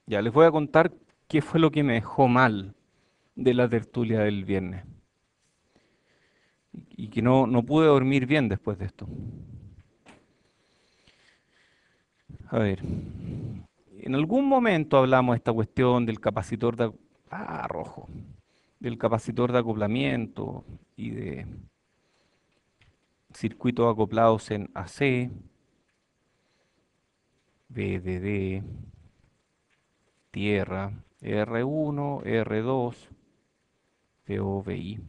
Ya les voy a contar qué fue lo que me dejó mal de la tertulia del viernes y que no pude dormir bien después de esto. A ver, en algún momento hablamos de esta cuestión del capacitor de rojo, del capacitor de acoplamiento y de circuitos acoplados en AC, VDD, tierra, R1, R2, POVI.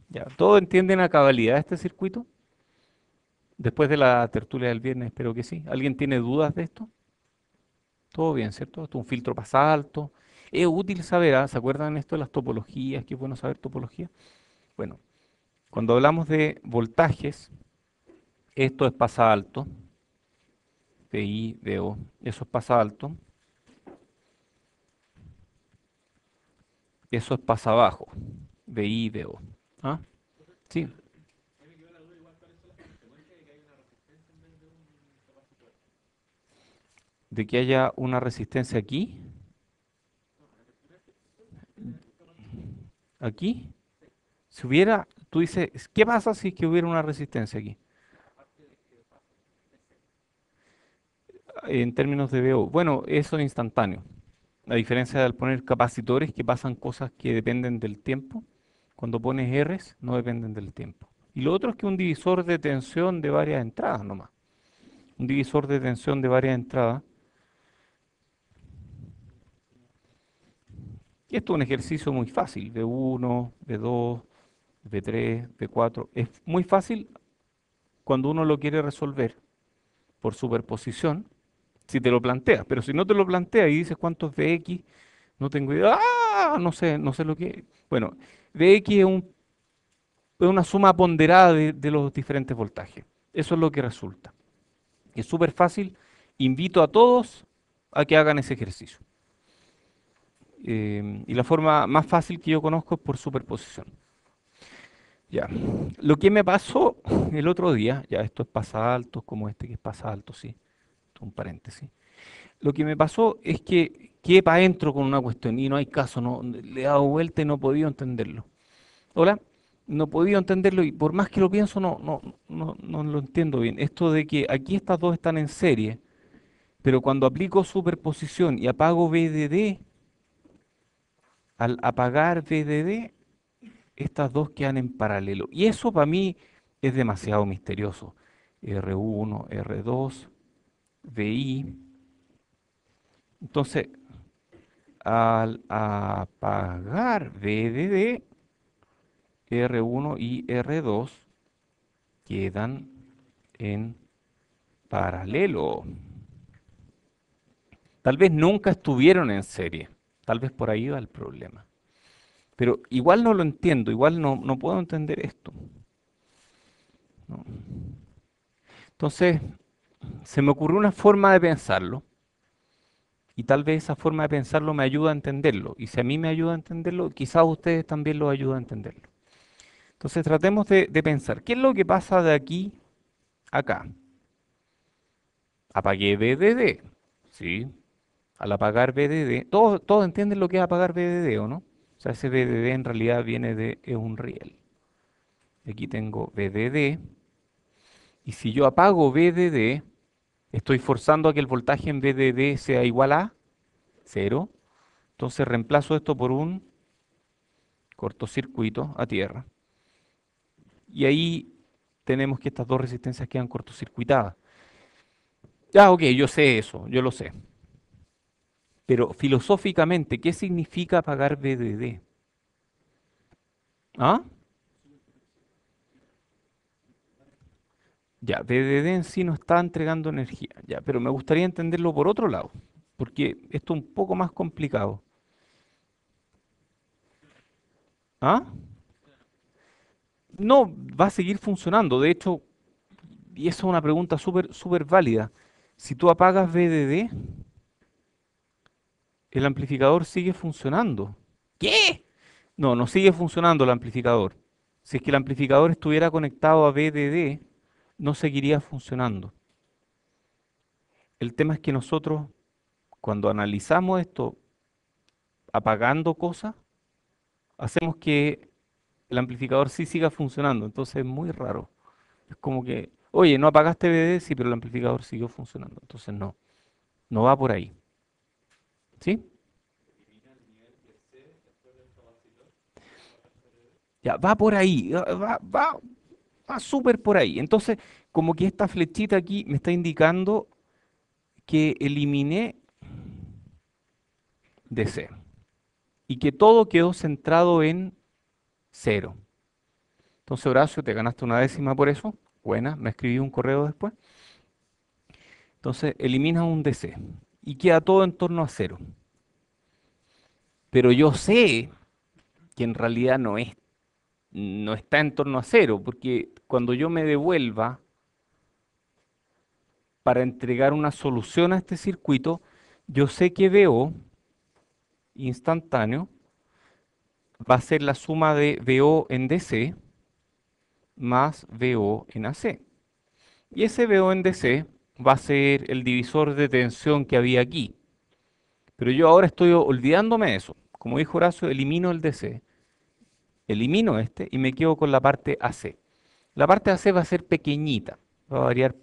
Ya, ¿todos entienden a cabalidad este circuito? Después de la tertulia del viernes, espero que sí. ¿Alguien tiene dudas de esto? Todo bien, ¿cierto? Esto es un filtro pasalto. Es útil saber, ¿ah? ¿Se acuerdan esto de las topologías? Qué bueno saber topología. Bueno, cuando hablamos de voltajes, esto es pasalto, PI, DO, eso es pasalto, eso es pasabajo, BI, DO. ¿Ah? Sí, de que haya una resistencia aquí, aquí. Si hubiera, tú dices, ¿qué pasa si es que hubiera una resistencia aquí? En términos de VO. Bueno, eso es instantáneo. A diferencia de al poner capacitores que pasan cosas que dependen del tiempo, cuando pones Rs no dependen del tiempo. Y lo otro es que un divisor de tensión de varias entradas nomás. Un divisor de tensión de varias entradas. Y esto es un ejercicio muy fácil. V1, V2, V3, V4. Es muy fácil cuando uno lo quiere resolver por superposición, si te lo planteas. Pero si no te lo planteas y dices cuánto es Vx, no tengo idea. ¡Ah! No sé lo que. Bueno, Vx es una suma ponderada de los diferentes voltajes. Eso es lo que resulta. Es súper fácil. Invito a todos a que hagan ese ejercicio. Y la forma más fácil que yo conozco es por superposición. Ya. Lo que me pasó el otro día, ya esto es pasaltos como este que es pasalto, sí. Esto es un paréntesis. Lo que me pasó es que quedé para adentro con una cuestión y no hay caso, no, le he dado vuelta y no he podido entenderlo. Hola, no he podido entenderlo y por más que lo pienso no lo entiendo bien. Esto de que aquí estas dos están en serie, pero cuando aplico superposición y apago VDD, al apagar VDD, estas dos quedan en paralelo. Y eso para mí es demasiado misterioso. R1, R2, VI. Entonces, al apagar VDD, R1 y R2 quedan en paralelo. Tal vez nunca estuvieron en serie. Tal vez por ahí va el problema. Pero igual no lo entiendo, igual no puedo entender esto, ¿no? Entonces, se me ocurrió una forma de pensarlo y tal vez esa forma de pensarlo me ayuda a entenderlo. Y si a mí me ayuda a entenderlo, quizás a ustedes también los ayuda a entenderlo. Entonces, tratemos de pensar, ¿qué es lo que pasa de aquí a acá? Apagué BDD, ¿sí? Al apagar BDD, todos entienden lo que es apagar BDD, ¿o no? O sea, ese BDD en realidad viene de es un riel. Aquí tengo BDD, y si yo apago BDD, estoy forzando a que el voltaje en BDD sea igual a cero. Entonces reemplazo esto por un cortocircuito a tierra. Y ahí tenemos que estas dos resistencias quedan cortocircuitadas. Ya, ok, yo sé eso, yo lo sé. Pero filosóficamente, ¿qué significa apagar BDD? ¿Ah? Ya, BDD en sí no está entregando energía, ya, pero me gustaría entenderlo por otro lado, porque esto es un poco más complicado. ¿Ah? No, va a seguir funcionando. De hecho, y esa es una pregunta súper válida. Si tú apagas VDD, el amplificador sigue funcionando. ¿Qué? No sigue funcionando el amplificador. Si es que el amplificador estuviera conectado a VDD, no seguiría funcionando. El tema es que nosotros, cuando analizamos esto apagando cosas, hacemos que el amplificador sí siga funcionando. Entonces es muy raro. Es como que, oye, no apagaste BD, sí, pero el amplificador siguió funcionando. Entonces no, no va por ahí. ¿Sí? Ya, va por ahí, va súper por ahí. Entonces, como que esta flechita aquí me está indicando que eliminé DC y que todo quedó centrado en cero. Entonces, Horacio, te ganaste una décima por eso. Buena, me escribí un correo después. Entonces, elimina un DC y queda todo en torno a cero. Pero yo sé que en realidad no está en torno a cero, porque cuando yo me devuelva para entregar una solución a este circuito, yo sé que VO instantáneo va a ser la suma de VO en DC más VO en AC. Y ese VO en DC va a ser el divisor de tensión que había aquí. Pero yo ahora estoy olvidándome de eso. Como dijo Horacio, elimino el DC, elimino este y me quedo con la parte AC. La parte AC va a ser pequeñita, va a variar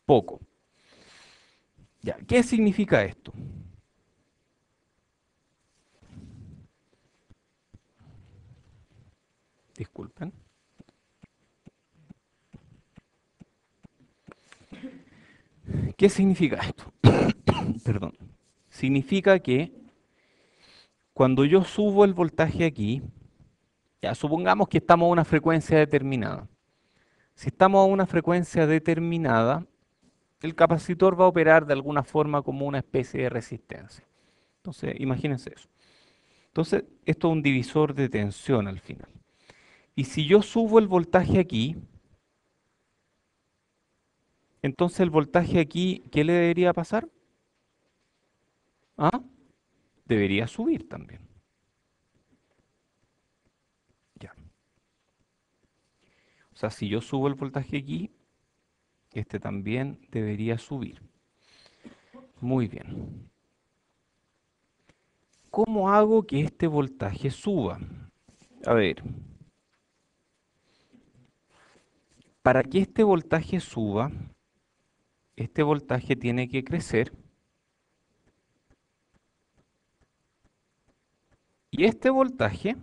poco. Ya, ¿qué significa esto? Disculpen. ¿Qué significa esto? Perdón. Significa que cuando yo subo el voltaje aquí, ya supongamos que estamos a una frecuencia determinada. Si estamos a una frecuencia determinada, el capacitor va a operar de alguna forma como una especie de resistencia. Entonces, imagínense eso. Entonces, esto es un divisor de tensión al final. Y si yo subo el voltaje aquí, entonces el voltaje aquí, ¿qué le debería pasar? ¿Ah? Debería subir también. Ya. O sea, si yo subo el voltaje aquí, este también debería subir. Muy bien. ¿Cómo hago que este voltaje suba? A ver, para que este voltaje suba, este voltaje tiene que crecer y este voltaje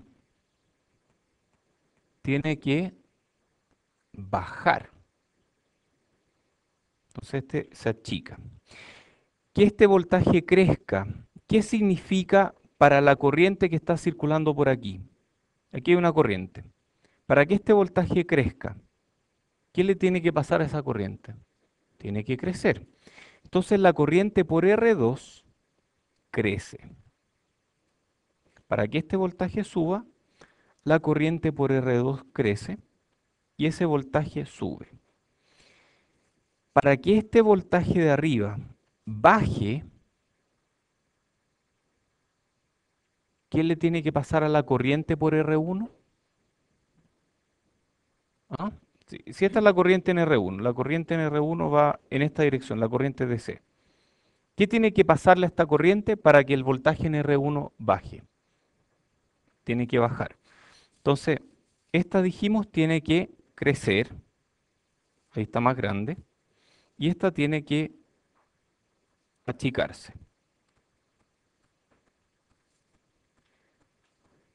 tiene que bajar. Entonces este se achica. Que este voltaje crezca, ¿qué significa para la corriente que está circulando por aquí? Aquí hay una corriente. Para que este voltaje crezca, ¿qué le tiene que pasar a esa corriente? Tiene que crecer. Entonces la corriente por R2 crece. Para que este voltaje suba, la corriente por R2 crece y ese voltaje sube. Para que este voltaje de arriba baje, ¿qué le tiene que pasar a la corriente por R1? ¿Ah? Si esta es la corriente en R1, la corriente en R1 va en esta dirección, la corriente DC. ¿Qué tiene que pasarle a esta corriente para que el voltaje en R1 baje? Tiene que bajar. Entonces, esta dijimos tiene que crecer, ahí está más grande, y esta tiene que achicarse.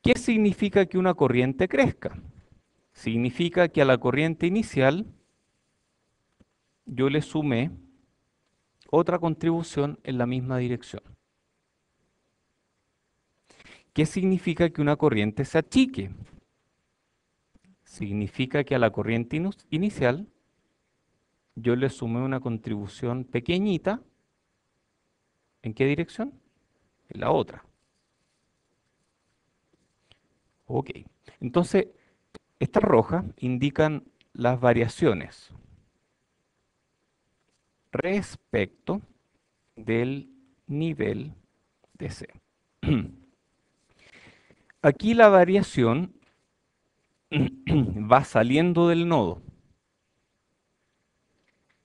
¿Qué significa que una corriente crezca? Significa que a la corriente inicial yo le sumé otra contribución en la misma dirección. ¿Qué significa que una corriente se achique? Significa que a la corriente inicial yo le sumé una contribución pequeñita. ¿En qué dirección? En la otra. Ok. Entonces, estas rojas indican las variaciones respecto del nivel de C. Aquí la variación va saliendo del nodo.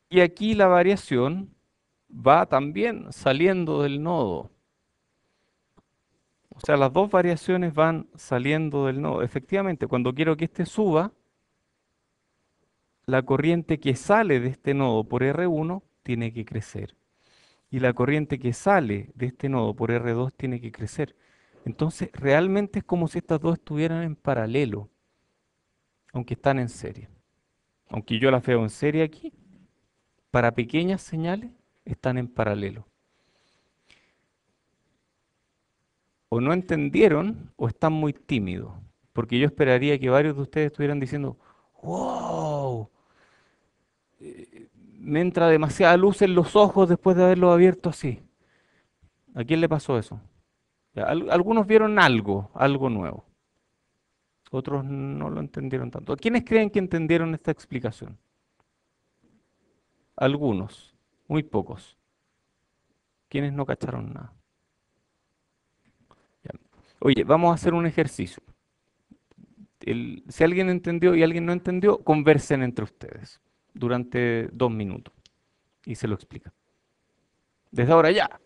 Y aquí la variación va también saliendo del nodo. O sea, las dos variaciones van saliendo del nodo. Efectivamente, cuando quiero que este suba, la corriente que sale de este nodo por R1 tiene que crecer. Y la corriente que sale de este nodo por R2 tiene que crecer. Entonces, realmente es como si estas dos estuvieran en paralelo, aunque están en serie. Aunque yo las veo en serie aquí, para pequeñas señales están en paralelo. O no entendieron o están muy tímidos. Porque yo esperaría que varios de ustedes estuvieran diciendo, wow, me entra demasiada luz en los ojos después de haberlo abierto así. ¿A quién le pasó eso? Ya, algunos vieron algo, algo nuevo. Otros no lo entendieron tanto. ¿Quiénes creen que entendieron esta explicación? Algunos, muy pocos. ¿Quiénes no cacharon nada? Ya. Oye, vamos a hacer un ejercicio. Si alguien entendió y alguien no entendió, conversen entre ustedes durante 2 minutos y se lo explica. Desde ahora ya.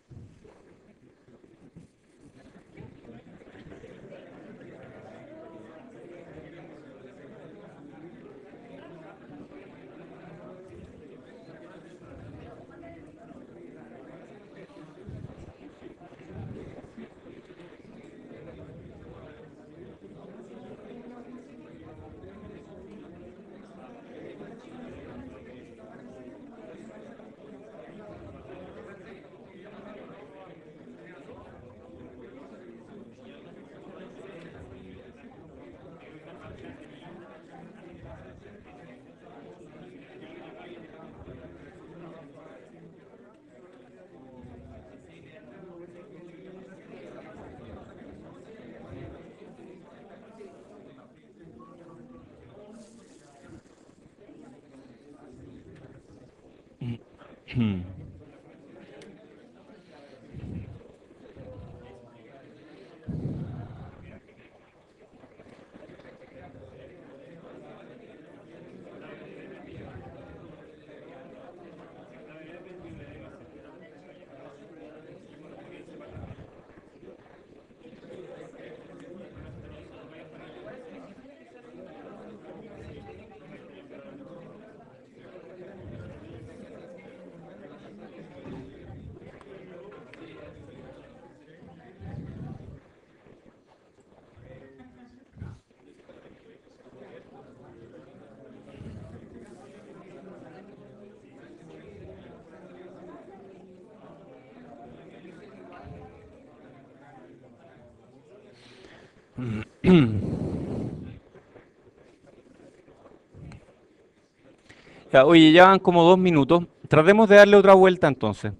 Ya, oye, ya van como 2 minutos. Tratemos de darle otra vuelta entonces.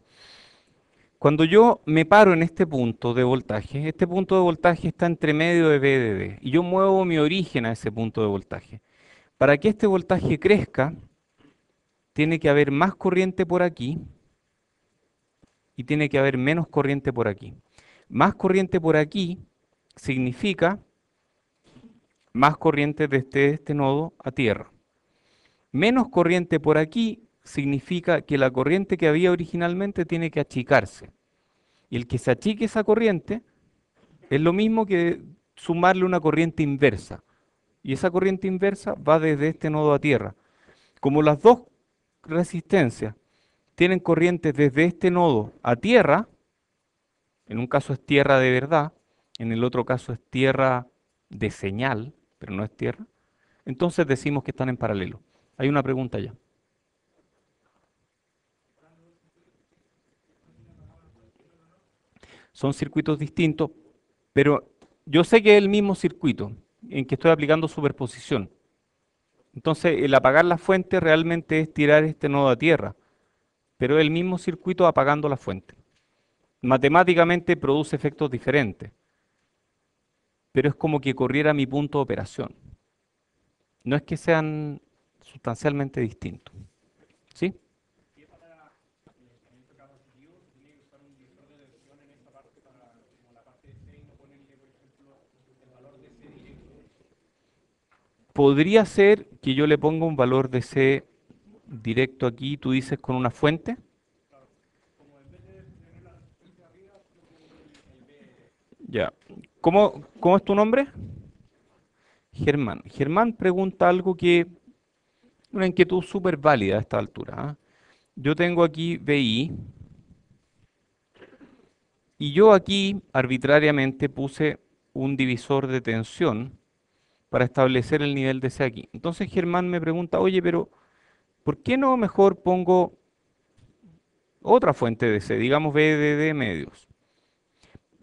Cuando yo me paro en este punto de voltaje está entre medio de B y de D, y yo muevo mi origen a ese punto de voltaje. Para que este voltaje crezca, tiene que haber más corriente por aquí y tiene que haber menos corriente por aquí. Más corriente por aquí significa más corriente desde este nodo a tierra. Menos corriente por aquí significa que la corriente que había originalmente tiene que achicarse. Y el que se achique esa corriente es lo mismo que sumarle una corriente inversa. Y esa corriente inversa va desde este nodo a tierra. Como las dos resistencias tienen corrientes desde este nodo a tierra, en un caso es tierra de verdad, en el otro caso es tierra de señal, pero no es tierra, entonces decimos que están en paralelo. Hay una pregunta ya. Son circuitos distintos, pero yo sé que es el mismo circuito en que estoy aplicando superposición. Entonces, el apagar la fuente realmente es tirar este nodo a tierra, pero es el mismo circuito apagando la fuente. Matemáticamente produce efectos diferentes, pero es como que corriera mi punto de operación. No es que sean sustancialmente distintos. ¿Sí? Podría ser que yo le ponga un valor de C directo aquí, tú dices con una fuente. Ya. ¿Cómo es tu nombre? Germán. Germán pregunta algo que, una inquietud súper válida a esta altura. ¿Ah? Yo tengo aquí BI y yo aquí arbitrariamente puse un divisor de tensión para establecer el nivel de C aquí. Entonces Germán me pregunta, oye, pero ¿por qué no mejor pongo otra fuente de C, digamos BDD medios?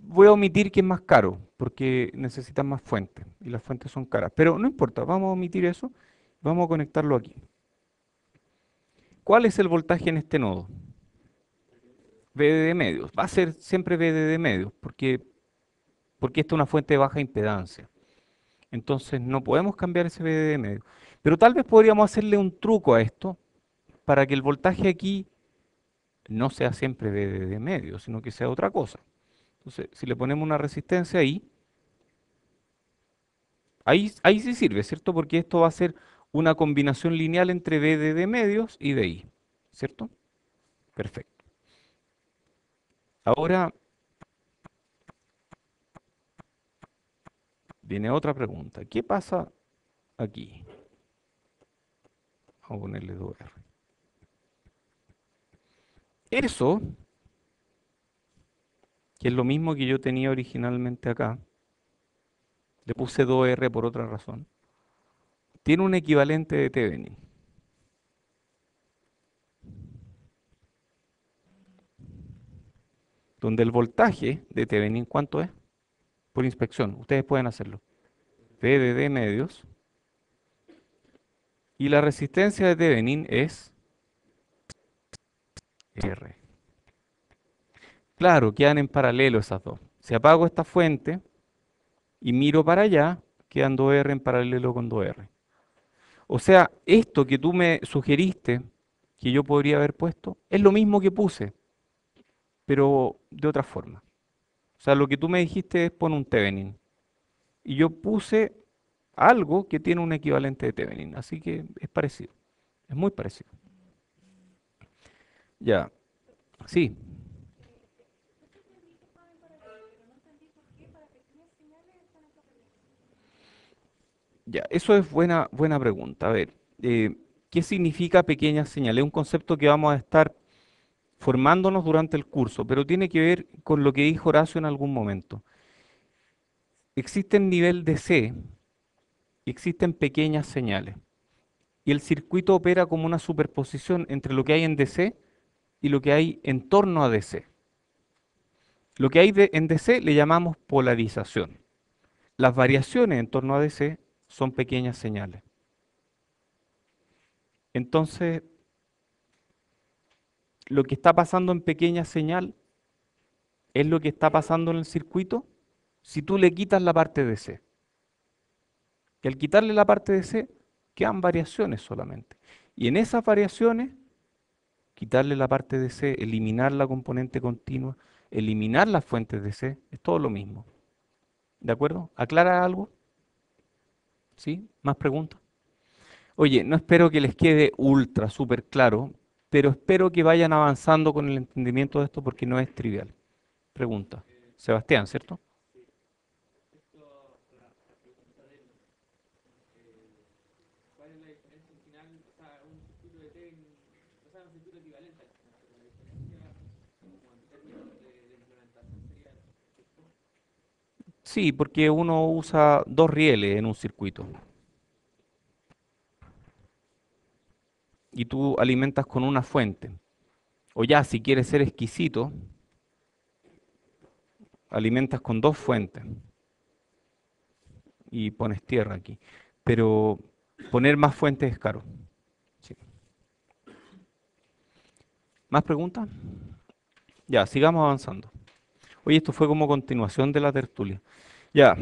Voy a omitir que es más caro, porque necesitan más fuentes y las fuentes son caras. Pero no importa, vamos a omitir eso, vamos a conectarlo aquí. ¿Cuál es el voltaje en este nodo? VDD medios. Va a ser siempre VDD medios, porque esta es una fuente de baja impedancia. Entonces no podemos cambiar ese VDD medio. Pero tal vez podríamos hacerle un truco a esto para que el voltaje aquí no sea siempre VDD medio, sino que sea otra cosa. Entonces, si le ponemos una resistencia ahí, ahí sí sirve, ¿cierto? Porque esto va a ser una combinación lineal entre VDD medios y VI, ¿cierto? Perfecto. Ahora viene otra pregunta. ¿Qué pasa aquí? Vamos a ponerle 2R. Eso, que es lo mismo que yo tenía originalmente acá, le puse 2R por otra razón, tiene un equivalente de Thevenin, donde el voltaje de Thevenin, ¿cuánto es? Por inspección, ustedes pueden hacerlo. VDD medios, y la resistencia de Thevenin es R. Claro, quedan en paralelo esas dos. Si apago esta fuente y miro para allá, quedan 2R en paralelo con 2R. O sea, esto que tú me sugeriste que yo podría haber puesto, es lo mismo que puse, pero de otra forma. O sea, lo que tú me dijiste es pon un Thevenin. Y yo puse algo que tiene un equivalente de Thevenin. Así que es parecido. Es muy parecido. Ya, sí, ya. Eso es buena pregunta. A ver, ¿qué significa pequeñas señales? Es un concepto que vamos a estar formándonos durante el curso, pero tiene que ver con lo que dijo Horacio en algún momento. Existen nivel de C y existen pequeñas señales. Y el circuito opera como una superposición entre lo que hay en DC y lo que hay en torno a DC. Lo que hay en DC le llamamos polarización. Las variaciones en torno a DC son pequeñas señales. Entonces, lo que está pasando en pequeña señal es lo que está pasando en el circuito si tú le quitas la parte de C. Y al quitarle la parte de C, quedan variaciones solamente. Y en esas variaciones, quitarle la parte de C, eliminar la componente continua, eliminar las fuentes de C, es todo lo mismo. ¿De acuerdo? ¿Aclara algo? ¿Sí? ¿Más preguntas? Oye, no espero que les quede ultra, súper claro, pero espero que vayan avanzando con el entendimiento de esto porque no es trivial. Pregunta. Sebastián, ¿cierto? Sí, porque uno usa dos rieles en un circuito y tú alimentas con una fuente. O ya, si quieres ser exquisito, alimentas con dos fuentes y pones tierra aquí. Pero poner más fuentes es caro. Sí. ¿Más preguntas? Ya, sigamos avanzando. Oye, esto fue como continuación de la tertulia. Ya,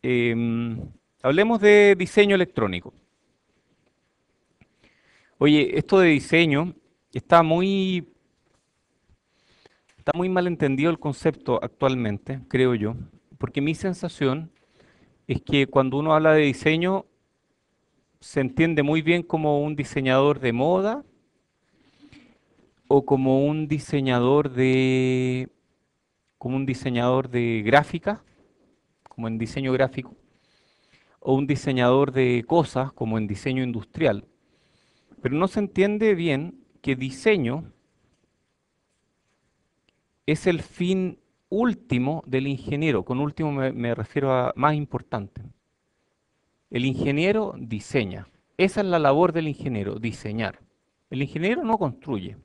em, hablemos de diseño electrónico. Oye, esto de diseño está está muy mal entendido el concepto actualmente, creo yo, porque mi sensación es que cuando uno habla de diseño se entiende muy bien como un diseñador de moda o como un diseñador como un diseñador de gráfica, como en diseño gráfico, o un diseñador de cosas, como en diseño industrial. Pero no se entiende bien que diseño es el fin último del ingeniero. Con último me refiero a más importante. El ingeniero diseña. Esa es la labor del ingeniero, diseñar. El ingeniero no construye,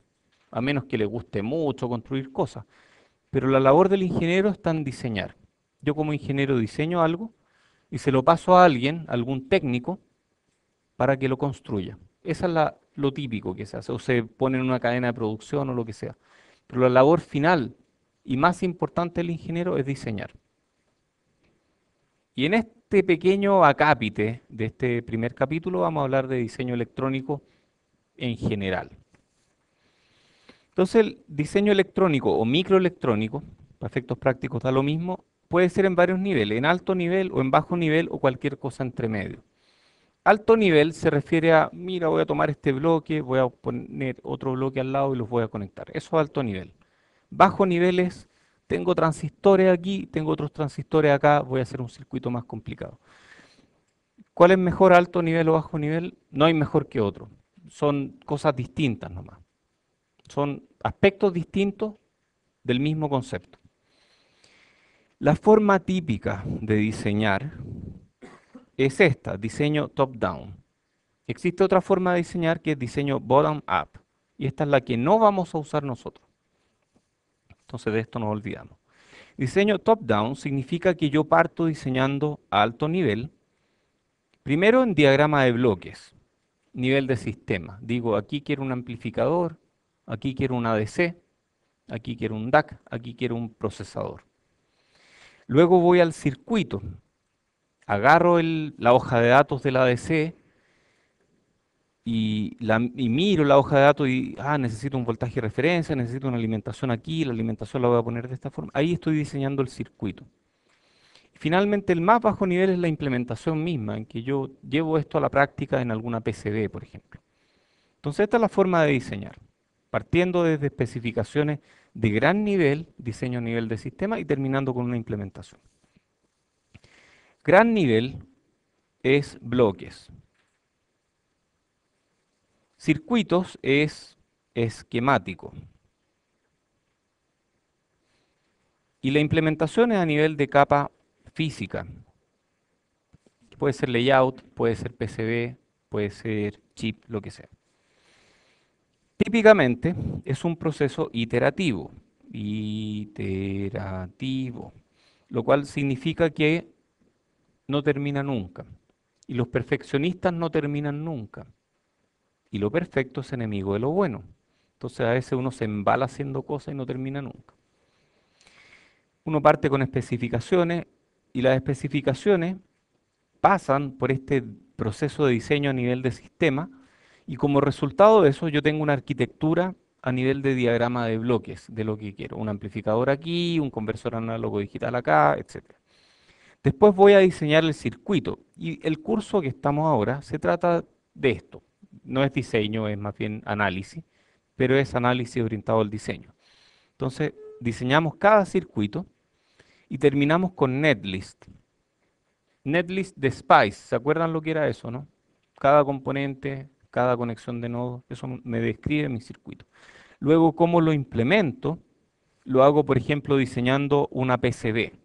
a menos que le guste mucho construir cosas. Pero la labor del ingeniero está en diseñar. Yo como ingeniero diseño algo y se lo paso a alguien, algún técnico, para que lo construya. Esa es lo típico que se hace, o se pone en una cadena de producción o lo que sea. Pero la labor final y más importante del ingeniero es diseñar. Y en este pequeño acápite de este primer capítulo vamos a hablar de diseño electrónico en general. Entonces el diseño electrónico o microelectrónico, para efectos prácticos da lo mismo, puede ser en varios niveles, en alto nivel o en bajo nivel o cualquier cosa entre medio. Alto nivel se refiere a, mira, voy a tomar este bloque, voy a poner otro bloque al lado y los voy a conectar. Eso es alto nivel. Bajo nivel es, tengo transistores aquí, tengo otros transistores acá, voy a hacer un circuito más complicado. ¿Cuál es mejor, alto nivel o bajo nivel? No hay mejor que otro. Son cosas distintas nomás. Son aspectos distintos del mismo concepto. La forma típica de diseñar es esta, diseño top-down. Existe otra forma de diseñar que es diseño bottom-up. Y esta es la que no vamos a usar nosotros. Entonces de esto nos olvidamos. Diseño top-down significa que yo parto diseñando a alto nivel, primero en diagrama de bloques, nivel de sistema. Digo, aquí quiero un amplificador, aquí quiero un ADC, aquí quiero un DAC, aquí quiero un procesador. Luego voy al circuito, agarro la hoja de datos del ADC y miro la hoja de datos y, necesito un voltaje de referencia, necesito una alimentación aquí, la alimentación la voy a poner de esta forma. Ahí estoy diseñando el circuito. Finalmente, el más bajo nivel es la implementación misma, en que yo llevo esto a la práctica en alguna PCB, por ejemplo. Entonces, esta es la forma de diseñar, partiendo desde especificaciones de gran nivel, diseño a nivel de sistema, y terminando con una implementación. Gran nivel es bloques. Circuitos es esquemático. Y la implementación es a nivel de capa física. Puede ser layout, puede ser PCB, puede ser chip, lo que sea. Típicamente es un proceso iterativo, lo cual significa que no termina nunca. Y los perfeccionistas no terminan nunca. Y lo perfecto es enemigo de lo bueno. Entonces a veces uno se embala haciendo cosas y no termina nunca. Uno parte con especificaciones y las especificaciones pasan por este proceso de diseño a nivel de sistema y como resultado de eso yo tengo una arquitectura a nivel de diagrama de bloques de lo que quiero. Un amplificador aquí, un conversor análogo digital acá, etc. Después voy a diseñar el circuito y el curso que estamos ahora se trata de esto. No es diseño, es más bien análisis, pero es análisis orientado al diseño. Entonces, diseñamos cada circuito y terminamos con netlist. Netlist de Spice, ¿se acuerdan lo que era eso, no? Cada componente, cada conexión de nodos, eso me describe mi circuito. Luego, ¿cómo lo implemento? Lo hago, por ejemplo, diseñando una PCB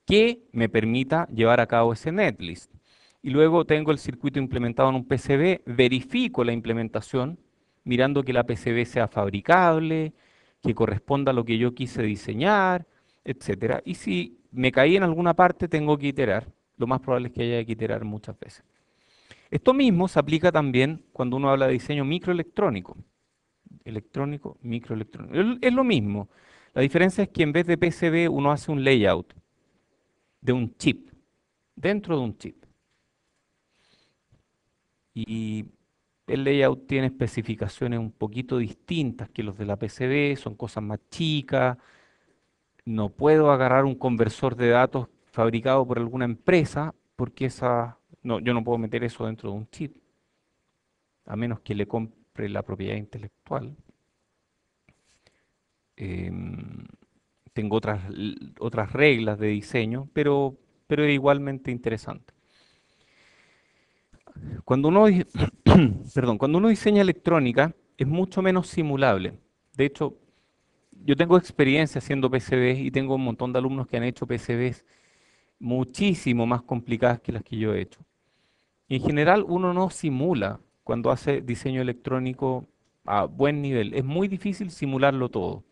que me permita llevar a cabo ese netlist. Y luego tengo el circuito implementado en un PCB, verifico la implementación, mirando que la PCB sea fabricable, que corresponda a lo que yo quise diseñar, etcétera. Y si me caí en alguna parte, tengo que iterar. Lo más probable es que haya que iterar muchas veces. Esto mismo se aplica también cuando uno habla de diseño microelectrónico. Electrónico, microelectrónico. Es lo mismo. La diferencia es que en vez de PCB uno hace un layout de un chip, dentro de un chip. Y el layout tiene especificaciones un poquito distintas que los de la PCB, son cosas más chicas. No puedo agarrar un conversor de datos fabricado por alguna empresa porque no, yo no puedo meter eso dentro de un chip, a menos que le compre la propiedad intelectual. em, tengo otras reglas de diseño, pero es igualmente interesante. Cuando uno, perdón, cuando uno diseña electrónica, es mucho menos simulable. De hecho, yo tengo experiencia haciendo PCBs y tengo un montón de alumnos que han hecho PCBs muchísimo más complicadas que las que yo he hecho. Y en general, uno no simula cuando hace diseño electrónico a buen nivel. Es muy difícil simularlo todo.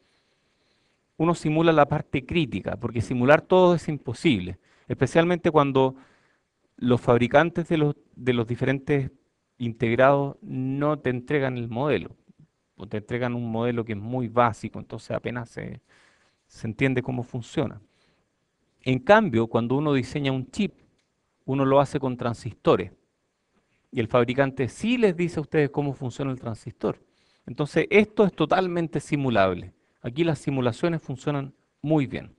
Uno simula la parte crítica, porque simular todo es imposible, especialmente cuando los fabricantes de los diferentes integrados no te entregan el modelo, o te entregan un modelo que es muy básico, entonces apenas se entiende cómo funciona. En cambio, cuando uno diseña un chip, uno lo hace con transistores, y el fabricante sí les dice a ustedes cómo funciona el transistor. Entonces, esto es totalmente simulable. Aquí las simulaciones funcionan muy bien.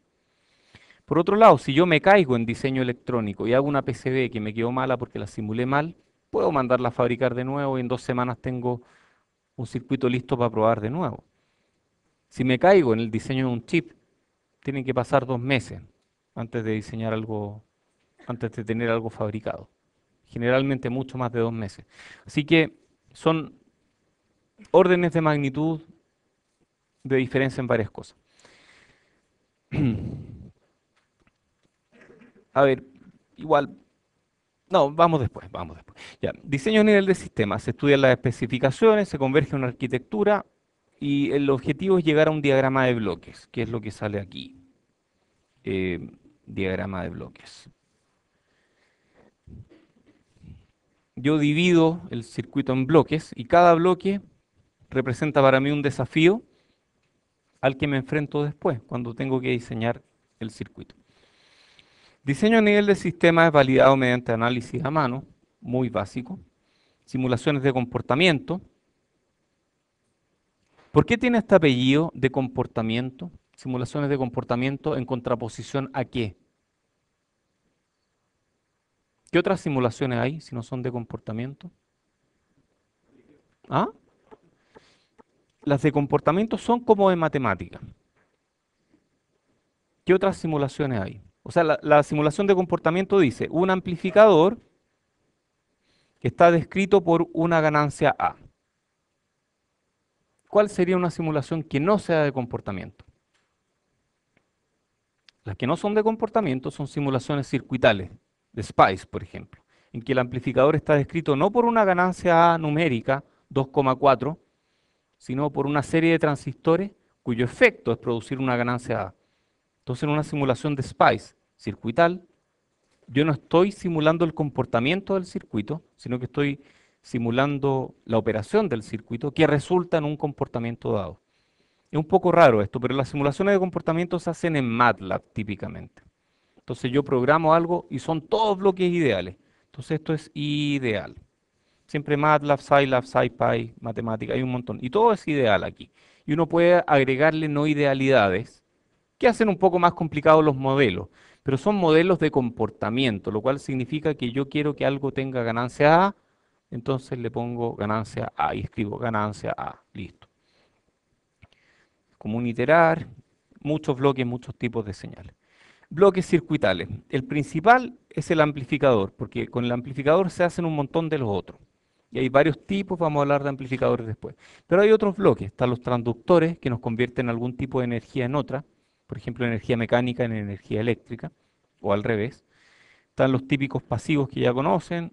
Por otro lado, si yo me caigo en diseño electrónico y hago una PCB que me quedó mala porque la simulé mal, puedo mandarla a fabricar de nuevo y en 2 semanas tengo un circuito listo para probar de nuevo. Si me caigo en el diseño de un chip, tienen que pasar 2 meses antes de diseñar algo, antes de tener algo fabricado. Generalmente mucho más de 2 meses. Así que son órdenes de magnitud de diferencia en varias cosas. A ver, igual, no, vamos después. Ya, diseño a nivel de sistema. Se estudian las especificaciones, se converge una arquitectura y el objetivo es llegar a un diagrama de bloques, que es lo que sale aquí. Eh, diagrama de bloques. Yo divido el circuito en bloques y cada bloque representa para mí un desafío al que me enfrento después, cuando tengo que diseñar el circuito. Diseño a nivel de sistema es validado mediante análisis a mano, muy básico. Simulaciones de comportamiento. ¿Por qué tiene este apellido de comportamiento? Simulaciones de comportamiento en contraposición a qué. ¿Qué otras simulaciones hay si no son de comportamiento? ¿Ah? Las de comportamiento son como de matemática. ¿Qué otras simulaciones hay? O sea, la simulación de comportamiento dice un amplificador que está descrito por una ganancia A. ¿Cuál sería una simulación que no sea de comportamiento? Las que no son de comportamiento son simulaciones circuitales, de SPICE, por ejemplo, en que el amplificador está descrito no por una ganancia A numérica, 2,4, sino por una serie de transistores cuyo efecto es producir una ganancia A. Entonces, en una simulación de SPICE circuital, yo no estoy simulando el comportamiento del circuito, sino que estoy simulando la operación del circuito que resulta en un comportamiento dado. Es un poco raro esto, pero las simulaciones de comportamiento se hacen en MATLAB típicamente. Entonces yo programo algo y son todos bloques ideales. Entonces esto es ideal. Siempre MATLAB, Scilab, SciPy, matemática, hay un montón. Y todo es ideal aquí. Y uno puede agregarle no idealidades que hacen un poco más complicados los modelos. Pero son modelos de comportamiento, lo cual significa que yo quiero que algo tenga ganancia A, entonces le pongo ganancia A y escribo ganancia A. Listo. Común iterar, muchos bloques, muchos tipos de señales. Bloques circuitales. El principal es el amplificador, porque con el amplificador se hacen un montón de los otros. Y hay varios tipos, vamos a hablar de amplificadores después. Pero hay otros bloques, están los transductores que nos convierten algún tipo de energía en otra, por ejemplo, energía mecánica en energía eléctrica, o al revés. Están los típicos pasivos que ya conocen,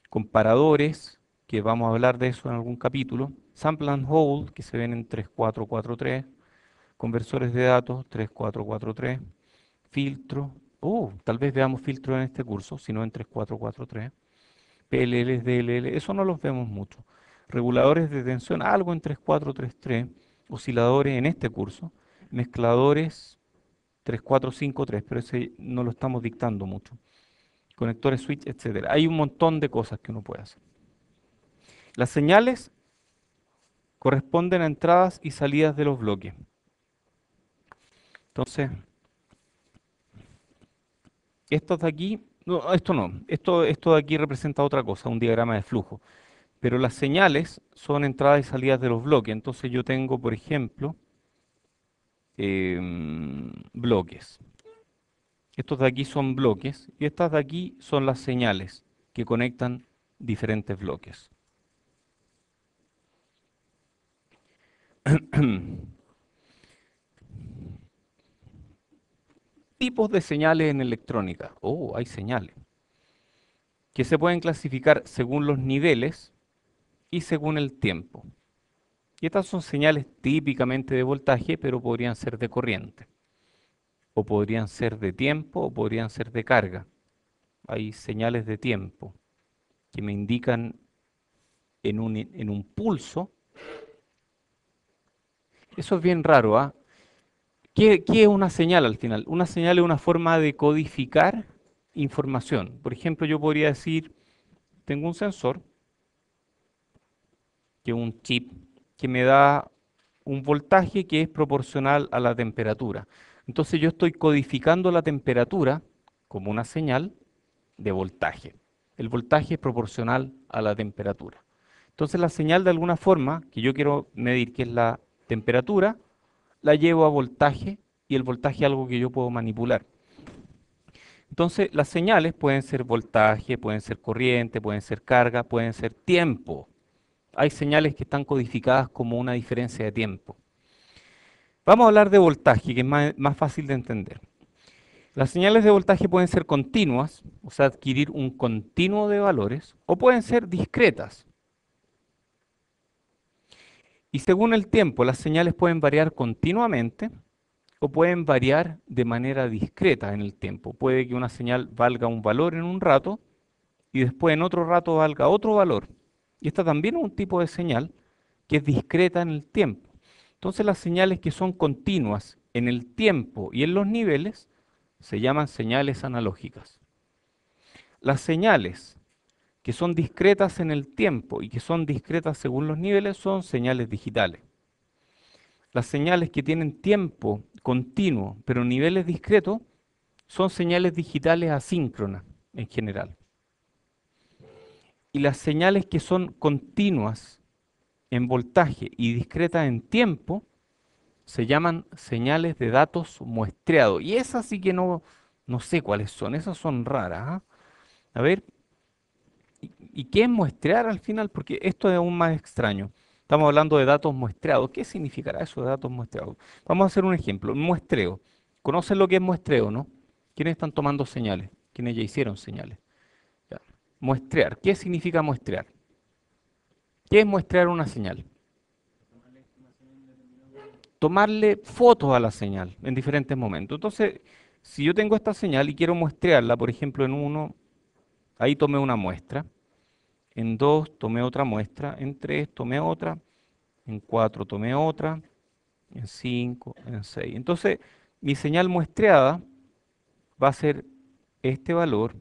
comparadores, que vamos a hablar de eso en algún capítulo, sample and hold, que se ven en 3443, conversores de datos 3443, filtro, tal vez veamos filtro en este curso, si no en 3443, PLLs, DLL, eso no los vemos mucho. Reguladores de tensión, algo en 3433, osciladores en este curso, mezcladores 3453, pero ese no lo estamos dictando mucho. Conectores switch, etcétera. Hay un montón de cosas que uno puede hacer. Las señales corresponden a entradas y salidas de los bloques. Entonces, estos de aquí, no, esto de aquí representa otra cosa, un diagrama de flujo. Pero las señales son entradas y salidas de los bloques. Entonces yo tengo, por ejemplo, bloques. Estos de aquí son bloques y estas de aquí son las señales que conectan diferentes bloques. Tipos de señales en electrónica. Oh, hay señales que se pueden clasificar según los niveles y según el tiempo. Y estas son señales típicamente de voltaje, pero podrían ser de corriente, o podrían ser de tiempo, o podrían ser de carga. Hay señales de tiempo que me indican en un pulso. Eso es bien raro, ¿ah? ¿Qué es una señal al final? Una señal es una forma de codificar información. Por ejemplo, yo podría decir, tengo un sensor, que es un chip, que me da un voltaje que es proporcional a la temperatura. Entonces yo estoy codificando la temperatura como una señal de voltaje. El voltaje es proporcional a la temperatura. Entonces la señal de alguna forma que yo quiero medir, que es la temperatura, la llevo a voltaje y el voltaje es algo que yo puedo manipular. Entonces las señales pueden ser voltaje, pueden ser corriente, pueden ser carga, pueden ser tiempo. Hay señales que están codificadas como una diferencia de tiempo. Vamos a hablar de voltaje, que es más fácil de entender. Las señales de voltaje pueden ser continuas, o sea, adquirir un continuo de valores, o pueden ser discretas. Y según el tiempo, las señales pueden variar continuamente o pueden variar de manera discreta en el tiempo. Puede que una señal valga un valor en un rato y después en otro rato valga otro valor. Y esta también es un tipo de señal que es discreta en el tiempo. Entonces las señales que son continuas en el tiempo y en los niveles se llaman señales analógicas. Las señales que son discretas en el tiempo y que son discretas según los niveles son señales digitales. Las señales que tienen tiempo continuo pero niveles discretos son señales digitales asíncronas en general. Y las señales que son continuas en voltaje y discretas en tiempo se llaman señales de datos muestreados. Y esas sí que no sé cuáles son, esas son raras. ¿Ah? A ver, ¿y qué es muestrear al final? Porque esto es aún más extraño. Estamos hablando de datos muestreados. ¿Qué significará eso de datos muestreados? Vamos a hacer un ejemplo. Un muestreo. ¿Conocen lo que es muestreo, no? ¿Quiénes están tomando señales? ¿Quiénes ya hicieron señales? Ya. Muestrear. ¿Qué significa muestrear? ¿Qué es muestrear una señal? Tomarle fotos a la señal en diferentes momentos. Entonces, si yo tengo esta señal y quiero muestrearla, por ejemplo, en uno, ahí tomé una muestra. En 2 tomé otra muestra. En 3 tomé otra. En 4 tomé otra. En 5, en 6. Entonces, mi señal muestreada va a ser este valor,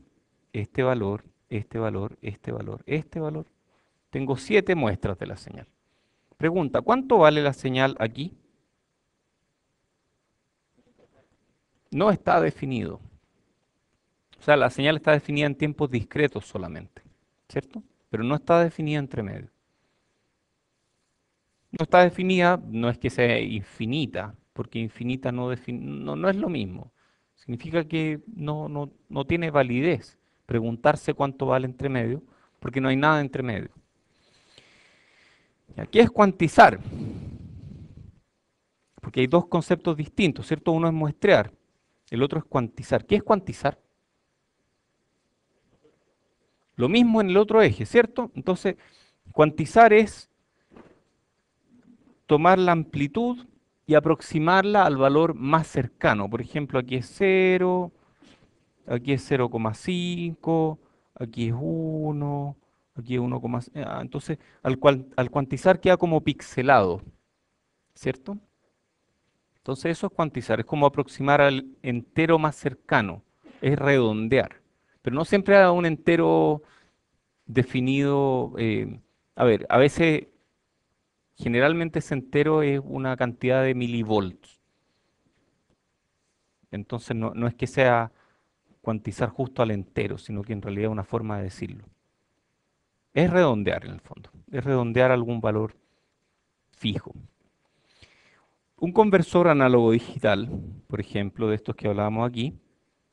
este valor, este valor, este valor, este valor. Tengo 7 muestras de la señal. Pregunta, ¿cuánto vale la señal aquí? No está definido. O sea, la señal está definida en tiempos discretos solamente, ¿cierto? Pero no está definida entre medio. No está definida, no es que sea infinita, porque infinita no es lo mismo. Significa que no tiene validez preguntarse cuánto vale entre medio, porque no hay nada entre medio. Aquí es cuantizar, porque hay dos conceptos distintos, ¿cierto? Uno es muestrear, el otro es cuantizar. ¿Qué es cuantizar? Lo mismo en el otro eje, ¿cierto? Entonces, cuantizar es tomar la amplitud y aproximarla al valor más cercano. Por ejemplo, aquí es 0, aquí es 0,5, aquí es 1, aquí es 1,5. Entonces, al cuantizar queda como pixelado, ¿cierto? Entonces eso es cuantizar, es como aproximar al entero más cercano, es redondear. Pero no siempre a un entero definido. A ver, a veces generalmente ese entero es una cantidad de milivolts. Entonces no es que sea cuantizar justo al entero, sino que en realidad es una forma de decirlo. Es redondear en el fondo, es redondear algún valor fijo. Un conversor análogo digital, por ejemplo, de estos que hablábamos aquí,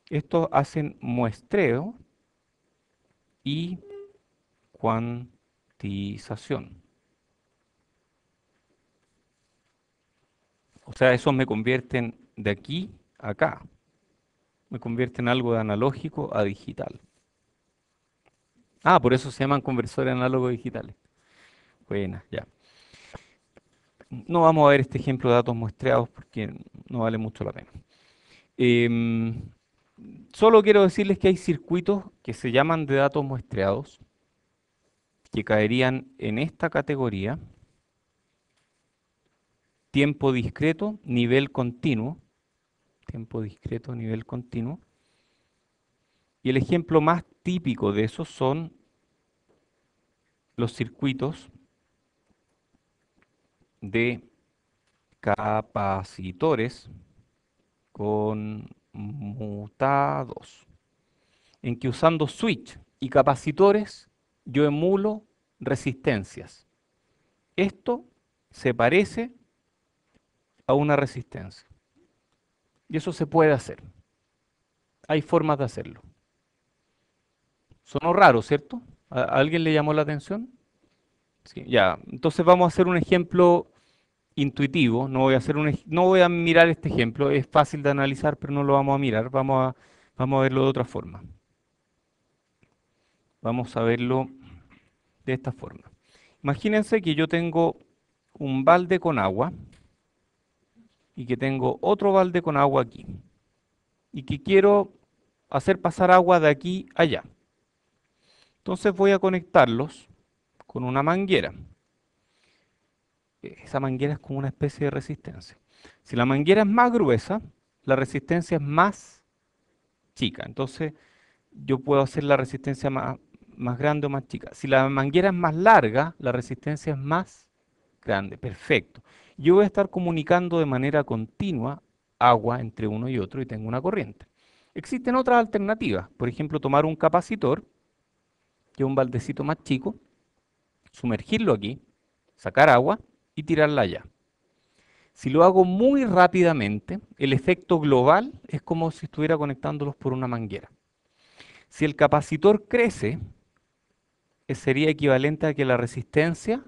estos hacen muestreo y cuantización. O sea, esos me convierten de aquí a acá, me convierten algo de analógico a digital. Ah, por eso se llaman conversores análogos digitales. Buena, ya. No vamos a ver este ejemplo de datos muestreados porque no vale mucho la pena. Em, Solo quiero decirles que hay circuitos que se llaman de datos muestreados, que caerían en esta categoría: tiempo discreto, nivel continuo, tiempo discreto, nivel continuo. Y el ejemplo más típico de esos son los circuitos de capacitores conmutados, en que usando switch y capacitores yo emulo resistencias. Esto se parece a una resistencia. Y eso se puede hacer. Hay formas de hacerlo. Sonó raro, ¿cierto? ¿A alguien le llamó la atención? Sí, ya. Entonces vamos a hacer un ejemplo intuitivo. No voy a mirar este ejemplo. Es fácil de analizar, pero no lo vamos a mirar. Vamos a verlo de otra forma. Vamos a verlo de esta forma. Imagínense que yo tengo un balde con agua y que tengo otro balde con agua aquí. Y que quiero hacer pasar agua de aquí a allá. Entonces voy a conectarlos con una manguera. Esa manguera es como una especie de resistencia. Si la manguera es más gruesa, la resistencia es más chica. Entonces yo puedo hacer la resistencia más grande o más chica. Si la manguera es más larga, la resistencia es más grande. Perfecto. Yo voy a estar comunicando de manera continua agua entre uno y otro y tengo una corriente. Existen otras alternativas. Por ejemplo, tomar un capacitor, que es un baldecito más chico, sumergirlo aquí, sacar agua y tirarla allá. Si lo hago muy rápidamente, el efecto global es como si estuviera conectándolos por una manguera. Si el capacitor crece, sería equivalente a que la resistencia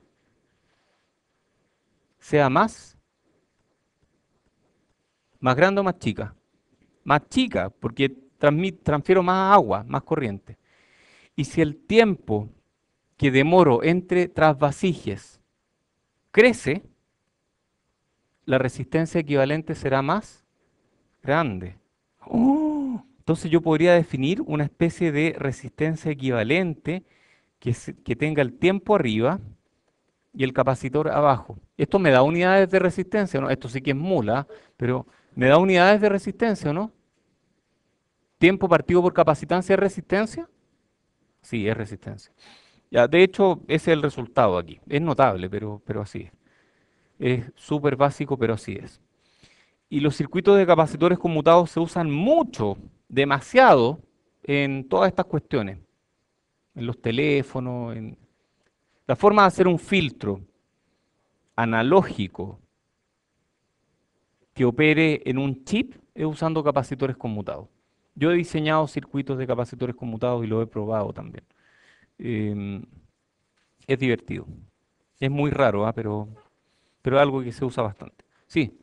sea más grande o más chica. Más chica, porque transfiero más agua, más corriente. Y si el tiempo que demoro entre trasvasijes crece, la resistencia equivalente será más grande. ¡Oh! Entonces yo podría definir una especie de resistencia equivalente que tenga el tiempo arriba y el capacitor abajo. Esto me da unidades de resistencia, ¿no? Esto sí que es mula, pero me da unidades de resistencia, ¿no? Tiempo partido por capacitancia es resistencia. Sí, es resistencia. Ya, de hecho, ese es el resultado aquí. Es notable, pero así es. Es súper básico, pero así es. Y los circuitos de capacitores conmutados se usan mucho, demasiado, en todas estas cuestiones. En los teléfonos, en la forma de hacer un filtro analógico que opere en un chip es usando capacitores conmutados. Yo he diseñado circuitos de capacitores conmutados y lo he probado también. Em, es divertido. Es muy raro, ¿ah? Pero es algo que se usa bastante. Sí,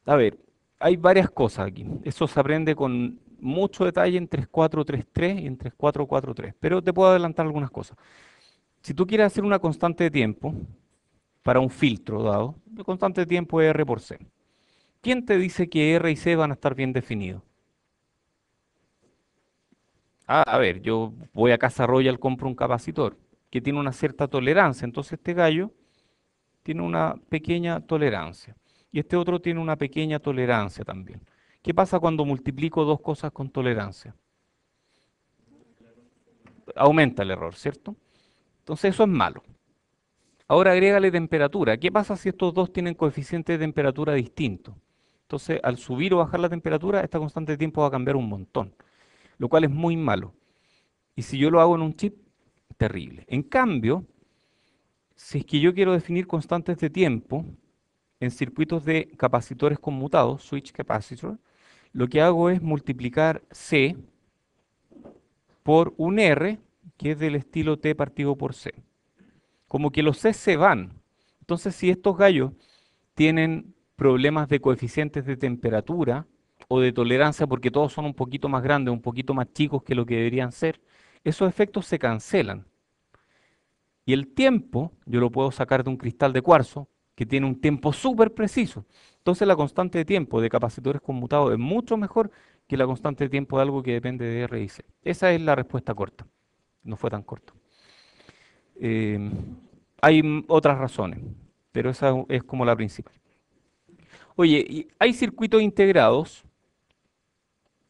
a ver, hay varias cosas aquí. Eso se aprende con mucho detalle en 3433 y en 3443. Pero te puedo adelantar algunas cosas. Si tú quieres hacer una constante de tiempo para un filtro dado, la constante de tiempo es R por C. ¿Quién te dice que R y C van a estar bien definidos? Ah, a ver, yo voy a Casa Royal, compro un capacitor que tiene una cierta tolerancia. Entonces este gallo tiene una pequeña tolerancia. Y este otro tiene una pequeña tolerancia también. ¿Qué pasa cuando multiplico dos cosas con tolerancia? Aumenta el error, ¿cierto? Entonces eso es malo. Ahora agrégale temperatura. ¿Qué pasa si estos dos tienen coeficiente de temperatura distinto? Entonces, al subir o bajar la temperatura, esta constante de tiempo va a cambiar un montón, lo cual es muy malo. Y si yo lo hago en un chip, terrible. En cambio, si es que yo quiero definir constantes de tiempo en circuitos de capacitores conmutados, switch capacitor, lo que hago es multiplicar C por un R, que es del estilo T partido por C. Como que los C se van. Entonces, si estos gallos tienen problemas de coeficientes de temperatura o de tolerancia porque todos son un poquito más grandes, un poquito más chicos que lo que deberían ser, esos efectos se cancelan. Y el tiempo yo lo puedo sacar de un cristal de cuarzo que tiene un tiempo súper preciso. Entonces la constante de tiempo de capacitores conmutados es mucho mejor que la constante de tiempo de algo que depende de R y C. Esa es la respuesta corta. No fue tan corta. Eh, hay otras razones, pero esa es como la principal. Oye, y hay circuitos integrados,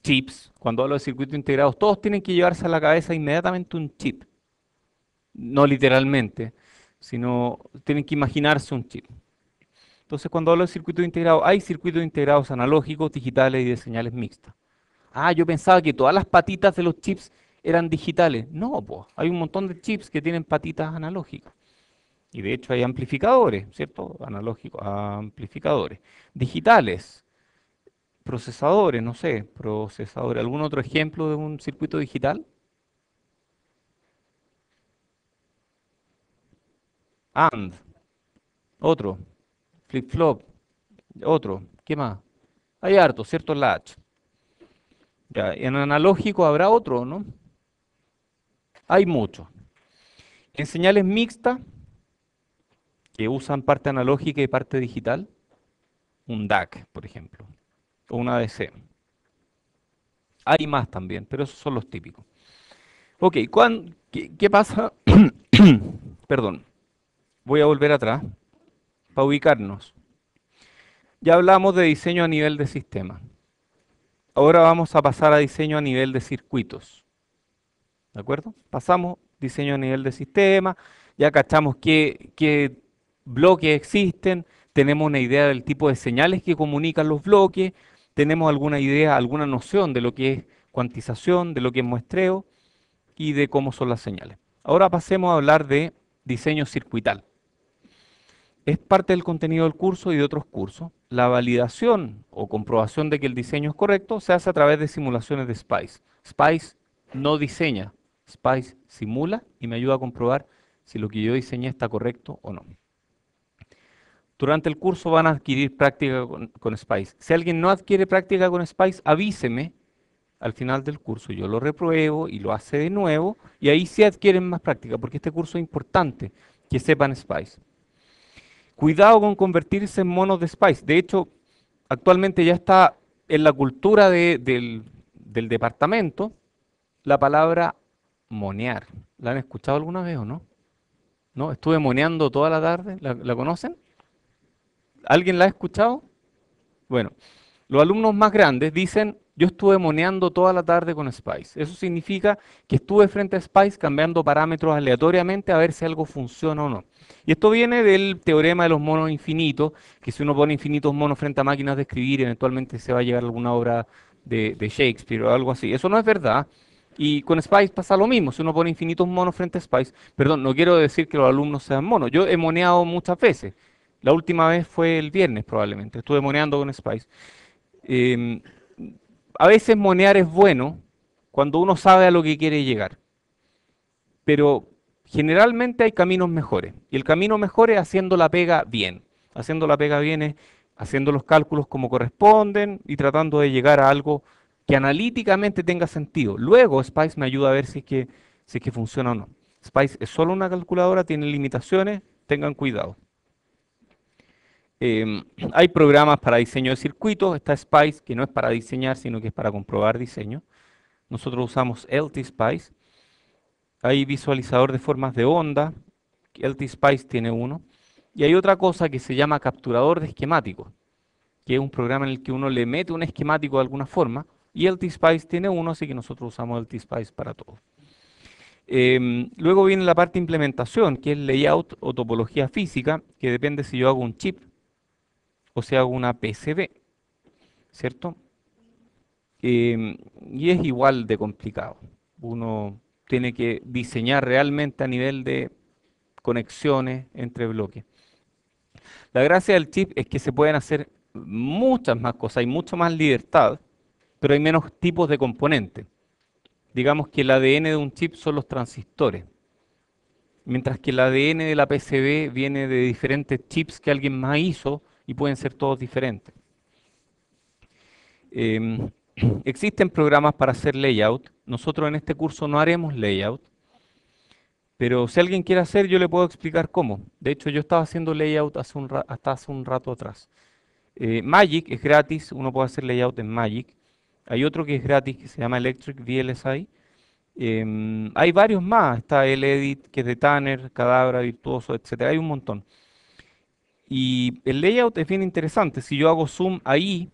chips. Cuando hablo de circuitos integrados, todos tienen que llevarse a la cabeza inmediatamente un chip. No literalmente, sino tienen que imaginarse un chip. Entonces, cuando hablo de circuitos integrados, hay circuitos integrados analógicos, digitales y de señales mixtas. Ah, yo pensaba que todas las patitas de los chips eran digitales. No, pues, hay un montón de chips que tienen patitas analógicas. Y de hecho hay amplificadores, ¿cierto? Analógicos, amplificadores. Digitales, procesadores, no sé, procesadores. ¿Algún otro ejemplo de un circuito digital? AND, otro. Flip-flop, otro. ¿Qué más? Hay harto, ¿cierto? Latch. Ya, en analógico habrá otro, ¿no? Hay muchos. En señales mixtas, que usan parte analógica y parte digital, un DAC, por ejemplo, o una ADC. Hay más también, pero esos son los típicos. Ok, ¿qué pasa? Perdón, voy a volver atrás para ubicarnos. Ya hablamos de diseño a nivel de sistema. Ahora vamos a pasar a diseño a nivel de circuitos. ¿De acuerdo? Pasamos diseño a nivel de sistema, ya cachamos qué bloques existen, tenemos una idea del tipo de señales que comunican los bloques, tenemos alguna idea, alguna noción de lo que es cuantización, de lo que es muestreo y de cómo son las señales. Ahora pasemos a hablar de diseño circuital. Es parte del contenido del curso y de otros cursos. La validación o comprobación de que el diseño es correcto se hace a través de simulaciones de SPICE. SPICE no diseña, SPICE simula y me ayuda a comprobar si lo que yo diseñé está correcto o no. Durante el curso van a adquirir práctica con SPICE. Si alguien no adquiere práctica con SPICE, avíseme al final del curso. Yo lo repruebo y lo hace de nuevo y ahí sí adquieren más práctica porque este curso es importante que sepan SPICE. Cuidado con convertirse en monos de Spice. De hecho, actualmente ya está en la cultura del departamento la palabra monear. ¿La han escuchado alguna vez o no? ¿No? Estuve moneando toda la tarde. ¿La conocen? ¿Alguien la ha escuchado? Bueno, los alumnos más grandes dicen, yo estuve moneando toda la tarde con Spice. Eso significa que estuve frente a Spice cambiando parámetros aleatoriamente a ver si algo funciona o no. Y esto viene del teorema de los monos infinitos, que si uno pone infinitos monos frente a máquinas de escribir, eventualmente se va a llegar a alguna obra de Shakespeare o algo así. Eso no es verdad. Y con Spice pasa lo mismo, si uno pone infinitos monos frente a Spice, perdón, no quiero decir que los alumnos sean monos, yo he moneado muchas veces, la última vez fue el viernes probablemente, estuve moneando con Spice. Em, a veces monear es bueno cuando uno sabe a lo que quiere llegar, pero generalmente hay caminos mejores. Y el camino mejor es haciendo la pega bien. Haciendo la pega bien es haciendo los cálculos como corresponden y tratando de llegar a algo que analíticamente tenga sentido. Luego Spice me ayuda a ver si es que funciona o no. Spice es solo una calculadora, tiene limitaciones, tengan cuidado. Em, Hay programas para diseño de circuitos, está Spice, que no es para diseñar, sino que es para comprobar diseño. Nosotros usamos LT-Spice. Hay visualizador de formas de onda, LT-Spice tiene uno. Y hay otra cosa que se llama capturador de esquemáticos, que es un programa en el que uno le mete un esquemático de alguna forma. Y LT-Spice tiene uno, así que nosotros usamos LT-Spice para todo. Luego viene la parte de implementación, que es layout o topología física, que depende si yo hago un chip o si hago una PCB, ¿cierto? Y es igual de complicado. Uno tiene que diseñar realmente a nivel de conexiones entre bloques. La gracia del chip es que se pueden hacer muchas más cosas, hay mucha más libertad, pero hay menos tipos de componentes. Digamos que el ADN de un chip son los transistores, mientras que el ADN de la PCB viene de diferentes chips que alguien más hizo y pueden ser todos diferentes. Em, Existen programas para hacer layout. Nosotros en este curso no haremos layout, pero si alguien quiere hacer, yo le puedo explicar cómo. De hecho, yo estaba haciendo layout hasta hace un rato atrás. Magic es gratis, uno puede hacer layout en Magic. Hay otro que es gratis que se llama Electric VLSI. Hay varios más, está el Edit, que es de Tanner, Cadabra, Virtuoso, etcétera. Hay un montón. Y el layout es bien interesante. Si yo hago zoom ahí,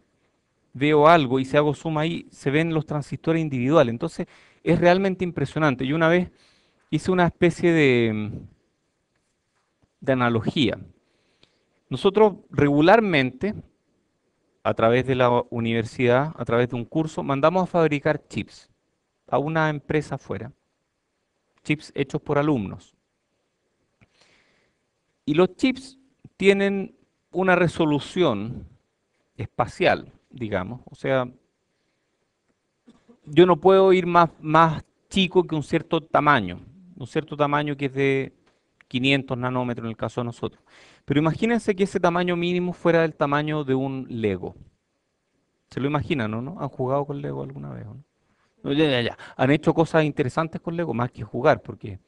veo algo y si hago zoom ahí, se ven los transistores individuales. Entonces, es realmente impresionante. Yo una vez hice una especie de analogía. Nosotros regularmente, a través de la universidad, a través de un curso, mandamos a fabricar chips a una empresa afuera, chips hechos por alumnos. Y los chips tienen una resolución espacial, digamos. O sea, yo no puedo ir más chico que un cierto tamaño que es de 500 nanómetros en el caso de nosotros. Pero imagínense que ese tamaño mínimo fuera del tamaño de un Lego. ¿Se lo imaginan, no? ¿Han jugado con Lego alguna vez, o no? No, ya, ya, ya. Han hecho cosas interesantes con Lego, más que jugar, porque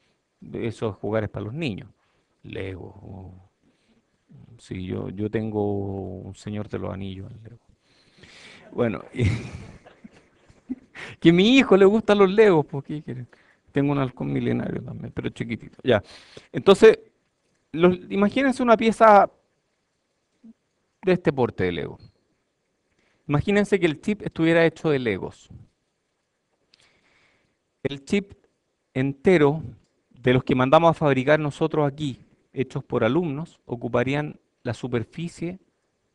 eso es jugar es para los niños. Lego. Sí, yo tengo un Señor de los Anillos en Lego. Bueno, que a mi hijo le gustan los Legos, porque tengo un halcón milenario también, pero chiquitito. Ya. Entonces, imagínense una pieza de este porte de Lego. Imagínense que el chip estuviera hecho de Legos. El chip entero de los que mandamos a fabricar nosotros aquí, hechos por alumnos, ocuparían la superficie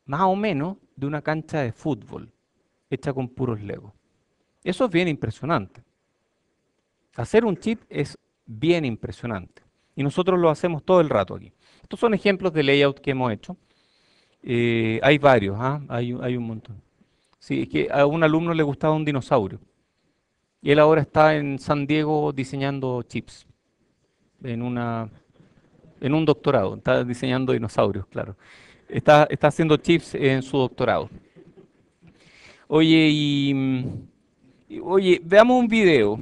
más o menos de una cancha de fútbol, hecha con puros Legos. Eso es bien impresionante. Hacer un chip es bien impresionante. Y nosotros lo hacemos todo el rato aquí. Estos son ejemplos de layout que hemos hecho. Hay varios, ¿ah? Hay un montón. Sí, es que a un alumno le gustaba un dinosaurio. Y él ahora está en San Diego diseñando chips. En una, en un doctorado. Está diseñando dinosaurios, claro. Está haciendo chips en su doctorado. Oye, oye, veamos un video.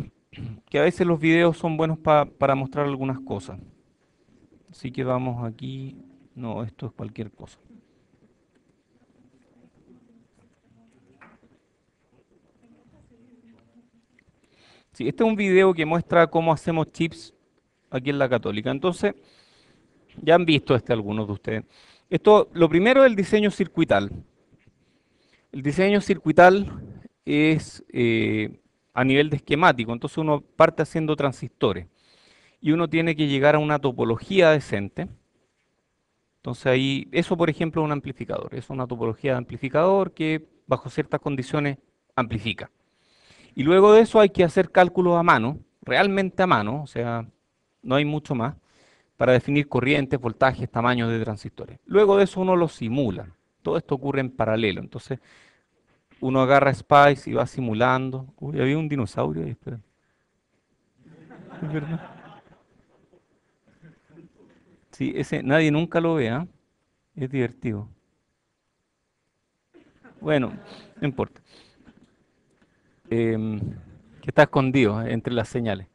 Que a veces los videos son buenos para mostrar algunas cosas. Así que vamos aquí. No, esto es cualquier cosa. Sí, este es un video que muestra cómo hacemos chips aquí en la Católica. Entonces, ya han visto este algunos de ustedes. Esto, lo primero es el diseño circuital. El diseño circuital es a nivel de esquemático. Entonces uno parte haciendo transistores y uno tiene que llegar a una topología decente. Entonces ahí, eso por ejemplo es un amplificador. Es una topología de amplificador que bajo ciertas condiciones amplifica. Y luego de eso hay que hacer cálculos a mano, realmente a mano, o sea, no hay mucho más, para definir corrientes, voltajes, tamaños de transistores. Luego de eso uno los simula. Todo esto ocurre en paralelo. Entonces uno agarra Spice y va simulando. Uy, había un dinosaurio ahí, espera. Es verdad. Sí, ese nadie nunca lo ve, ¿ah? Es divertido. Bueno, no importa. Em, que está escondido entre las señales.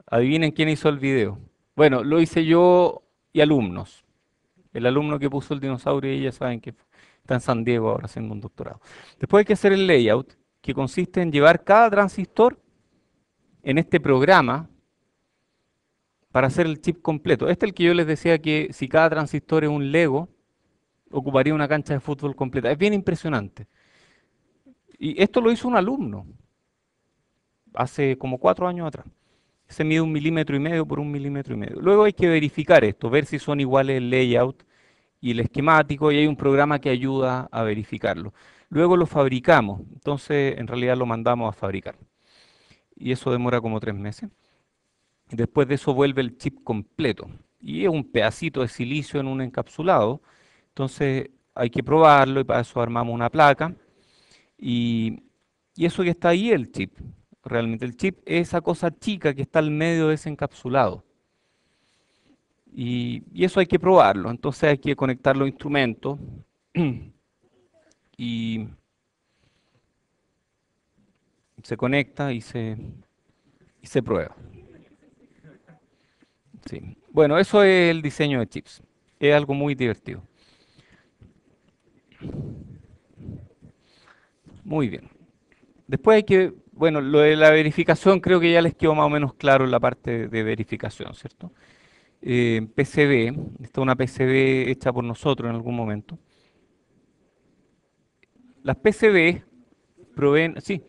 Adivinen quién hizo el video. Bueno, lo hice yo y alumnos. El alumno que puso el dinosaurio, y ya saben que está en San Diego ahora haciendo un doctorado. Después hay que hacer el layout, que consiste en llevar cada transistor en este programa para hacer el chip completo. Este es el que yo les decía que si cada transistor es un Lego, ocuparía una cancha de fútbol completa. Es bien impresionante. Y esto lo hizo un alumno hace como 4 años atrás. Se mide 1,5 mm por 1,5 mm. Luego hay que verificar esto, ver si son iguales el layout y el esquemático, y hay un programa que ayuda a verificarlo. Luego lo fabricamos, entonces en realidad lo mandamos a fabricar. Y eso demora como 3 meses. y después de eso vuelve el chip completo. Y es un pedacito de silicio en un encapsulado. Entonces hay que probarlo y para eso armamos una placa. Y, y eso que está ahí es el chip. Realmente el chip es esa cosa chica que está al medio de ese encapsulado. Y eso hay que probarlo. Entonces hay que conectar los instrumentos y se conecta y se prueba. Sí. Bueno, eso es el diseño de chips. Es algo muy divertido. Muy bien. Después hay que, bueno, lo de la verificación creo que ya les quedó más o menos claro en la parte de verificación, ¿cierto? PCB, esta es una PCB hecha por nosotros en algún momento. Las PCB proveen, sí,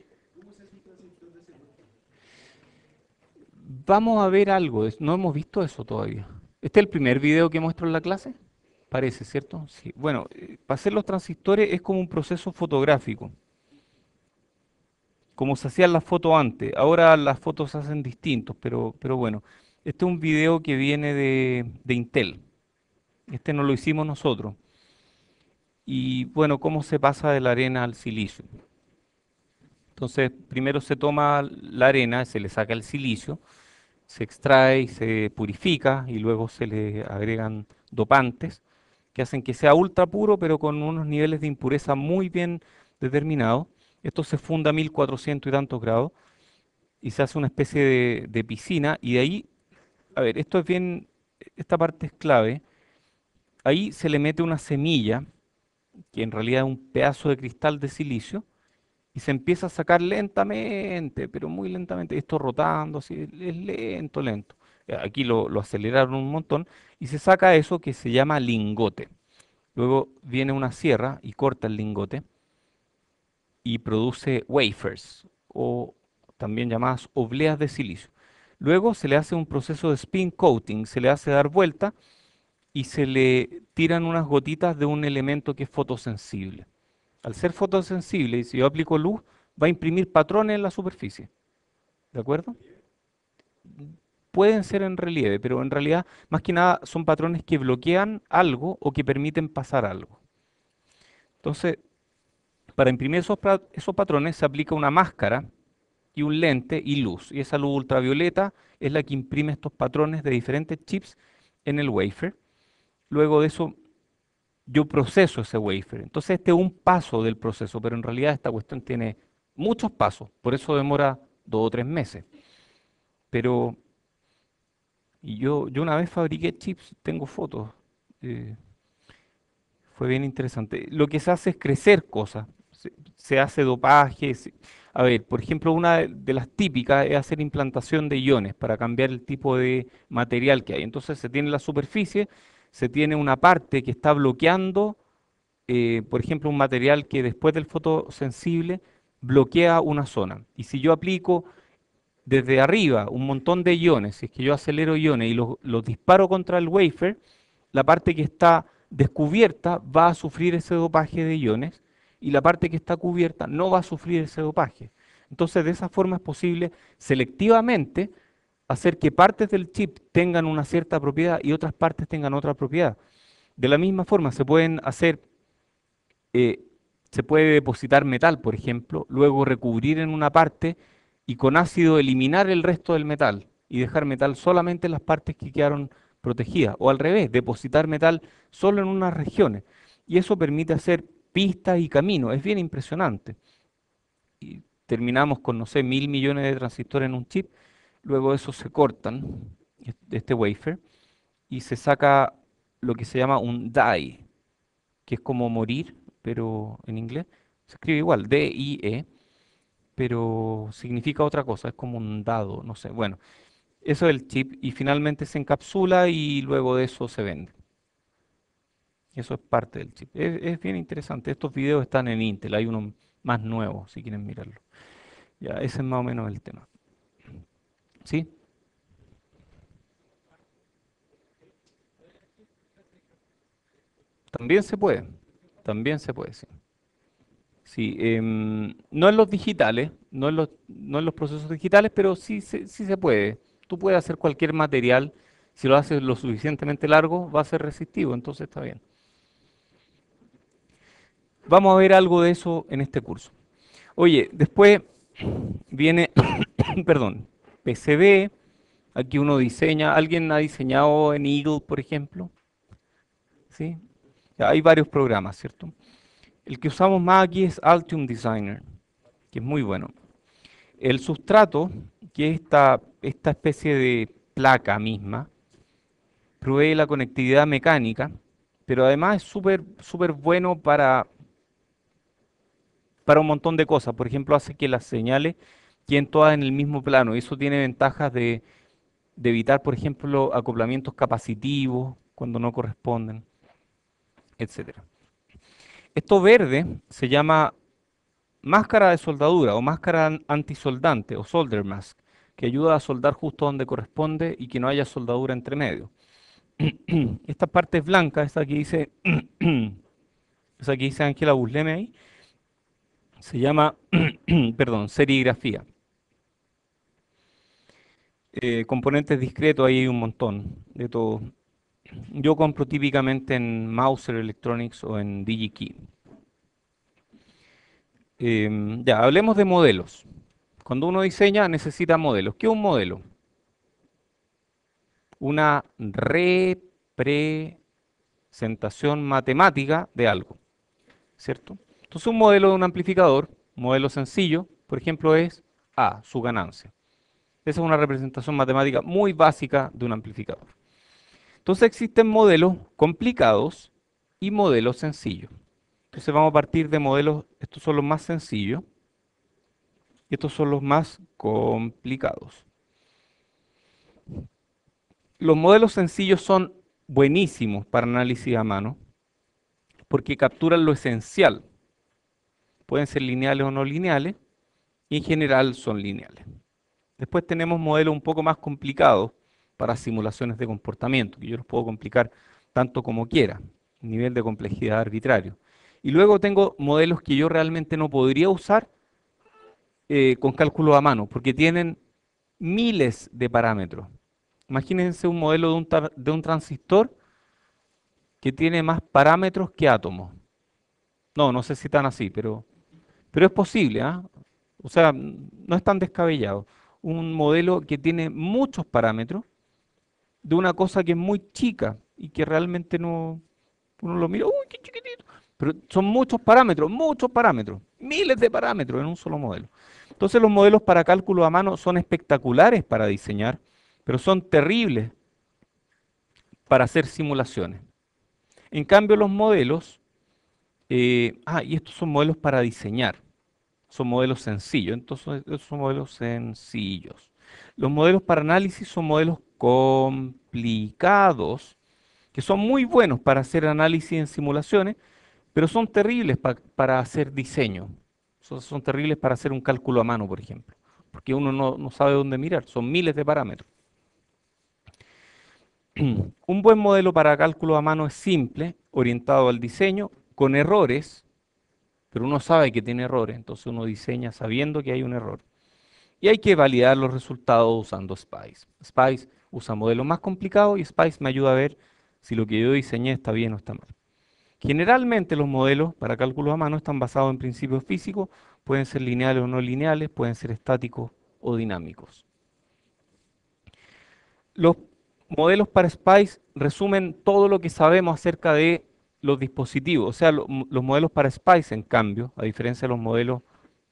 vamos a ver algo, no hemos visto eso todavía. ¿Este es el primer video que muestro en la clase? Parece, ¿cierto? Sí. Bueno, para hacer los transistores es como un proceso fotográfico, como se hacían las fotos antes. Ahora las fotos se hacen distintos, pero bueno, este es un video que viene de Intel. Este no lo hicimos nosotros. Y bueno, cómo se pasa de la arena al silicio. Entonces, primero se toma la arena, se le saca el silicio, se extrae y se purifica y luego se le agregan dopantes que hacen que sea ultra puro, pero con unos niveles de impureza muy bien determinados. Esto se funda a 1400 y tantos grados y se hace una especie de piscina y de ahí, a ver, esto es bien, esta parte es clave. Ahí se le mete una semilla, que en realidad es un pedazo de cristal de silicio, y se empieza a sacar lentamente, pero muy lentamente, esto rotando, así, es lento, lento. Aquí lo aceleraron un montón y se saca eso que se llama lingote. Luego viene una sierra y corta el lingote y produce wafers o también llamadas obleas de silicio. Luego se le hace un proceso de spin coating, se le hace dar vuelta y se le tiran unas gotitas de un elemento que es fotosensible. Al ser fotosensible, y si yo aplico luz, va a imprimir patrones en la superficie. ¿De acuerdo? Pueden ser en relieve, pero en realidad, más que nada, son patrones que bloquean algo o que permiten pasar algo. Entonces, para imprimir esos patrones se aplica una máscara y un lente y luz. Y esa luz ultravioleta es la que imprime estos patrones de diferentes chips en el wafer. Luego de eso yo proceso ese wafer. Entonces este es un paso del proceso, pero en realidad esta cuestión tiene muchos pasos, por eso demora 2 o 3 meses. Pero yo una vez fabriqué chips, tengo fotos, eh, fue bien interesante. Lo que se hace es crecer cosas, se hace dopaje. A ver, por ejemplo, una de las típicas es hacer implantación de iones para cambiar el tipo de material que hay. Entonces se tiene la superficie, se tiene una parte que está bloqueando por ejemplo, un material que después del fotosensible bloquea una zona. Y si yo aplico desde arriba un montón de iones, si es que yo acelero iones y los disparo contra el wafer, la parte que está descubierta va a sufrir ese dopaje de iones y la parte que está cubierta no va a sufrir ese dopaje. Entonces, de esa forma es posible selectivamente hacer que partes del chip tengan una cierta propiedad y otras partes tengan otra propiedad. De la misma forma, se pueden hacer eh, se puede depositar metal, por ejemplo, luego recubrir en una parte y con ácido eliminar el resto del metal y dejar metal solamente en las partes que quedaron protegidas. O al revés, depositar metal solo en unas regiones. Y eso permite hacer pistas y caminos. Es bien impresionante. Y terminamos con, no sé, 1000 millones de transistores en un chip. Luego esos se cortan, este wafer, y se saca lo que se llama un die, que es como morir, pero en inglés se escribe igual, D-I-E, pero significa otra cosa, es como un dado, no sé. Bueno, eso es el chip y finalmente se encapsula y luego de eso se vende. Eso es parte del chip. Es bien interesante. Estos videos están en Intel, hay uno más nuevo si quieren mirarlo. Ya, ese es más o menos el tema. ¿Sí? También se puede. También se puede, sí. Sí, no en los digitales, no en los procesos digitales, pero sí, sí se puede. Tú puedes hacer cualquier material, si lo haces lo suficientemente largo, va a ser resistivo, entonces está bien. Vamos a ver algo de eso en este curso. Oye, después viene, perdón, PCB, aquí uno diseña, ¿alguien ha diseñado en Eagle, por ejemplo? ¿Sí? Ya, hay varios programas, ¿cierto? El que usamos más aquí es Altium Designer, que es muy bueno. El sustrato, que es esta especie de placa misma, provee la conectividad mecánica, pero además es súper bueno para un montón de cosas. Por ejemplo, hace que las señales queden todas en el mismo plano. Y eso tiene ventajas de evitar, por ejemplo, acoplamientos capacitivos cuando no corresponden, etcétera. Esto verde se llama máscara de soldadura o máscara antisoldante o solder mask, que ayuda a soldar justo donde corresponde y que no haya soldadura entre medio. Esta parte es blanca, esta que dice, esa que dice Ángela Busleme ahí, se llama, perdón, serigrafía. Componentes discretos, ahí hay un montón de todo. Yo compro típicamente en Mouser Electronics o en DigiKey. Ya, hablemos de modelos. Cuando uno diseña necesita modelos. ¿Qué es un modelo? Una representación matemática de algo, ¿cierto? Entonces un modelo de un amplificador, un modelo sencillo, por ejemplo, es A, su ganancia. Esa es una representación matemática muy básica de un amplificador. Entonces existen modelos complicados y modelos sencillos. Entonces vamos a partir de modelos, estos son los más sencillos y estos son los más complicados. Los modelos sencillos son buenísimos para análisis a mano porque capturan lo esencial. Pueden ser lineales o no lineales y en general son lineales. Después tenemos modelos un poco más complicados para simulaciones de comportamiento, que yo los puedo complicar tanto como quiera, nivel de complejidad arbitrario. Y luego tengo modelos que yo realmente no podría usar con cálculo a mano, porque tienen miles de parámetros. Imagínense un modelo de un transistor que tiene más parámetros que átomos. No, no sé si tan así, pero es posible, ¿ah? O sea, no es tan descabellado. Un modelo que tiene muchos parámetros de una cosa que es muy chica y que realmente no, uno lo mira, uy, qué chiquitito. Pero son muchos parámetros, miles de parámetros en un solo modelo. Entonces los modelos para cálculo a mano son espectaculares para diseñar, pero son terribles para hacer simulaciones. En cambio los modelos, y estos son modelos para diseñar, son modelos sencillos, entonces estos son modelos sencillos. Los modelos para análisis son modelos complicados, que son muy buenos para hacer análisis en simulaciones, pero son terribles para hacer diseño. Son terribles para hacer un cálculo a mano, por ejemplo, porque uno no sabe dónde mirar, son miles de parámetros. Un buen modelo para cálculo a mano es simple, orientado al diseño, con errores, pero uno sabe que tiene errores, entonces uno diseña sabiendo que hay un error. Y hay que validar los resultados usando SPICE. SPICE usa modelos más complicados y SPICE me ayuda a ver si lo que yo diseñé está bien o está mal. Generalmente los modelos para cálculos a mano están basados en principios físicos, pueden ser lineales o no lineales, pueden ser estáticos o dinámicos. Los modelos para SPICE resumen todo lo que sabemos acerca de los dispositivos, o sea, los modelos para SPICE, en cambio, a diferencia de los modelos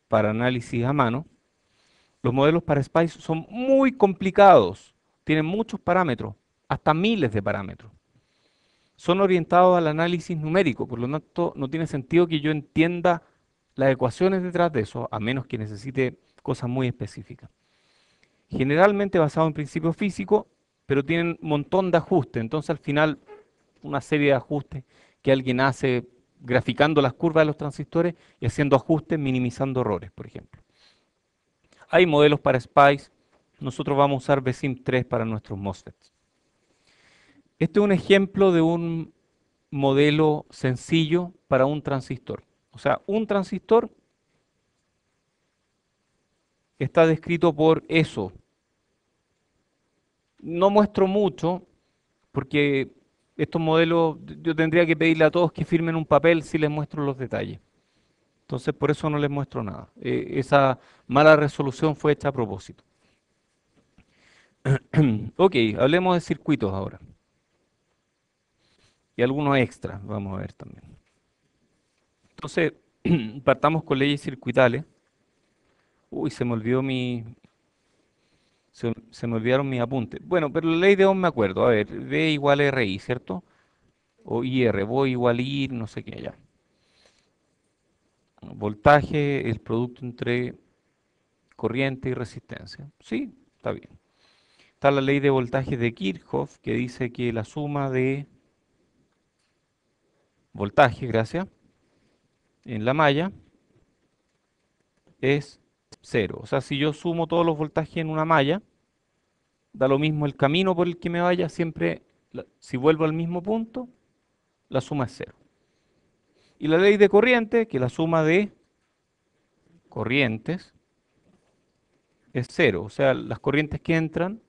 para análisis a mano, los modelos para SPICE son muy complicados, tienen muchos parámetros, hasta miles de parámetros. Son orientados al análisis numérico, por lo tanto no tiene sentido que yo entienda las ecuaciones detrás de eso, a menos que necesite cosas muy específicas. Generalmente basado en principios físicos, pero tienen un montón de ajustes, entonces al final una serie de ajustes que alguien hace graficando las curvas de los transistores y haciendo ajustes, minimizando errores, por ejemplo. Hay modelos para SPICE, nosotros vamos a usar BSIM 3 para nuestros MOSFETs. Este es un ejemplo de un modelo sencillo para un transistor. O sea, un transistor está descrito por eso. No muestro mucho porque estos modelos yo tendría que pedirle a todos que firmen un papel si les muestro los detalles. Entonces por eso no les muestro nada. Esa mala resolución fue hecha a propósito. Ok, hablemos de circuitos ahora. Y algunos extras, vamos a ver también. Entonces, partamos con leyes circuitales. Uy, se me olvidaron mis apuntes. Bueno, pero la ley de Ohm me acuerdo. A ver, V igual a RI, ¿cierto? O IR, voy igual I, no sé qué, ya. Voltaje, el producto entre corriente y resistencia. Sí, está bien. Está la ley de voltaje de Kirchhoff, que dice que la suma de voltaje, gracias, en la malla es cero. O sea, si yo sumo todos los voltajes en una malla, da lo mismo el camino por el que me vaya, siempre, si vuelvo al mismo punto, la suma es cero. Y la ley de corriente, que la suma de corrientes es cero. O sea, las corrientes que entran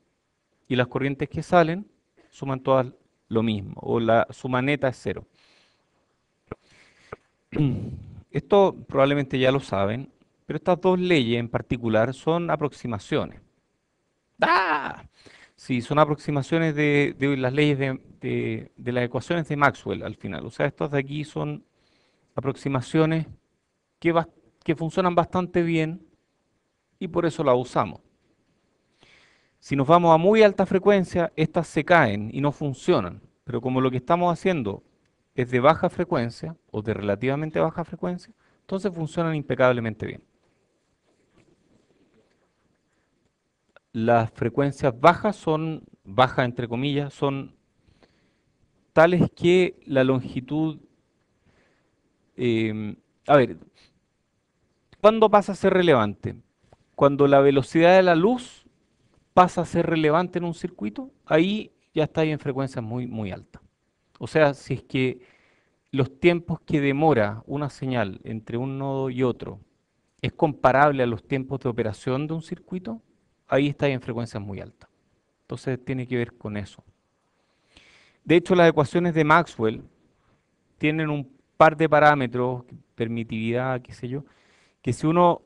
y las corrientes que salen suman todas lo mismo, o la suma neta es cero. Esto probablemente ya lo saben, pero estas dos leyes en particular son aproximaciones. ¡Ah! Sí, son aproximaciones de las leyes de las ecuaciones de Maxwell al final. O sea, estas de aquí son aproximaciones que funcionan bastante bien y por eso las usamos. Si nos vamos a muy alta frecuencia, estas se caen y no funcionan. Pero como lo que estamos haciendo es de baja frecuencia o de relativamente baja frecuencia, entonces funcionan impecablemente bien. Las frecuencias bajas son, bajas entre comillas, son tales que la longitud, eh, a ver, ¿cuándo pasa a ser relevante? Cuando la velocidad de la luz pasa a ser relevante en un circuito, ahí ya está ahí en frecuencias muy, muy altas. O sea, si es que los tiempos que demora una señal entre un nodo y otro es comparable a los tiempos de operación de un circuito, ahí está ahí en frecuencias muy altas. Entonces tiene que ver con eso. De hecho, las ecuaciones de Maxwell tienen un par de parámetros, permitividad, qué sé yo, que si uno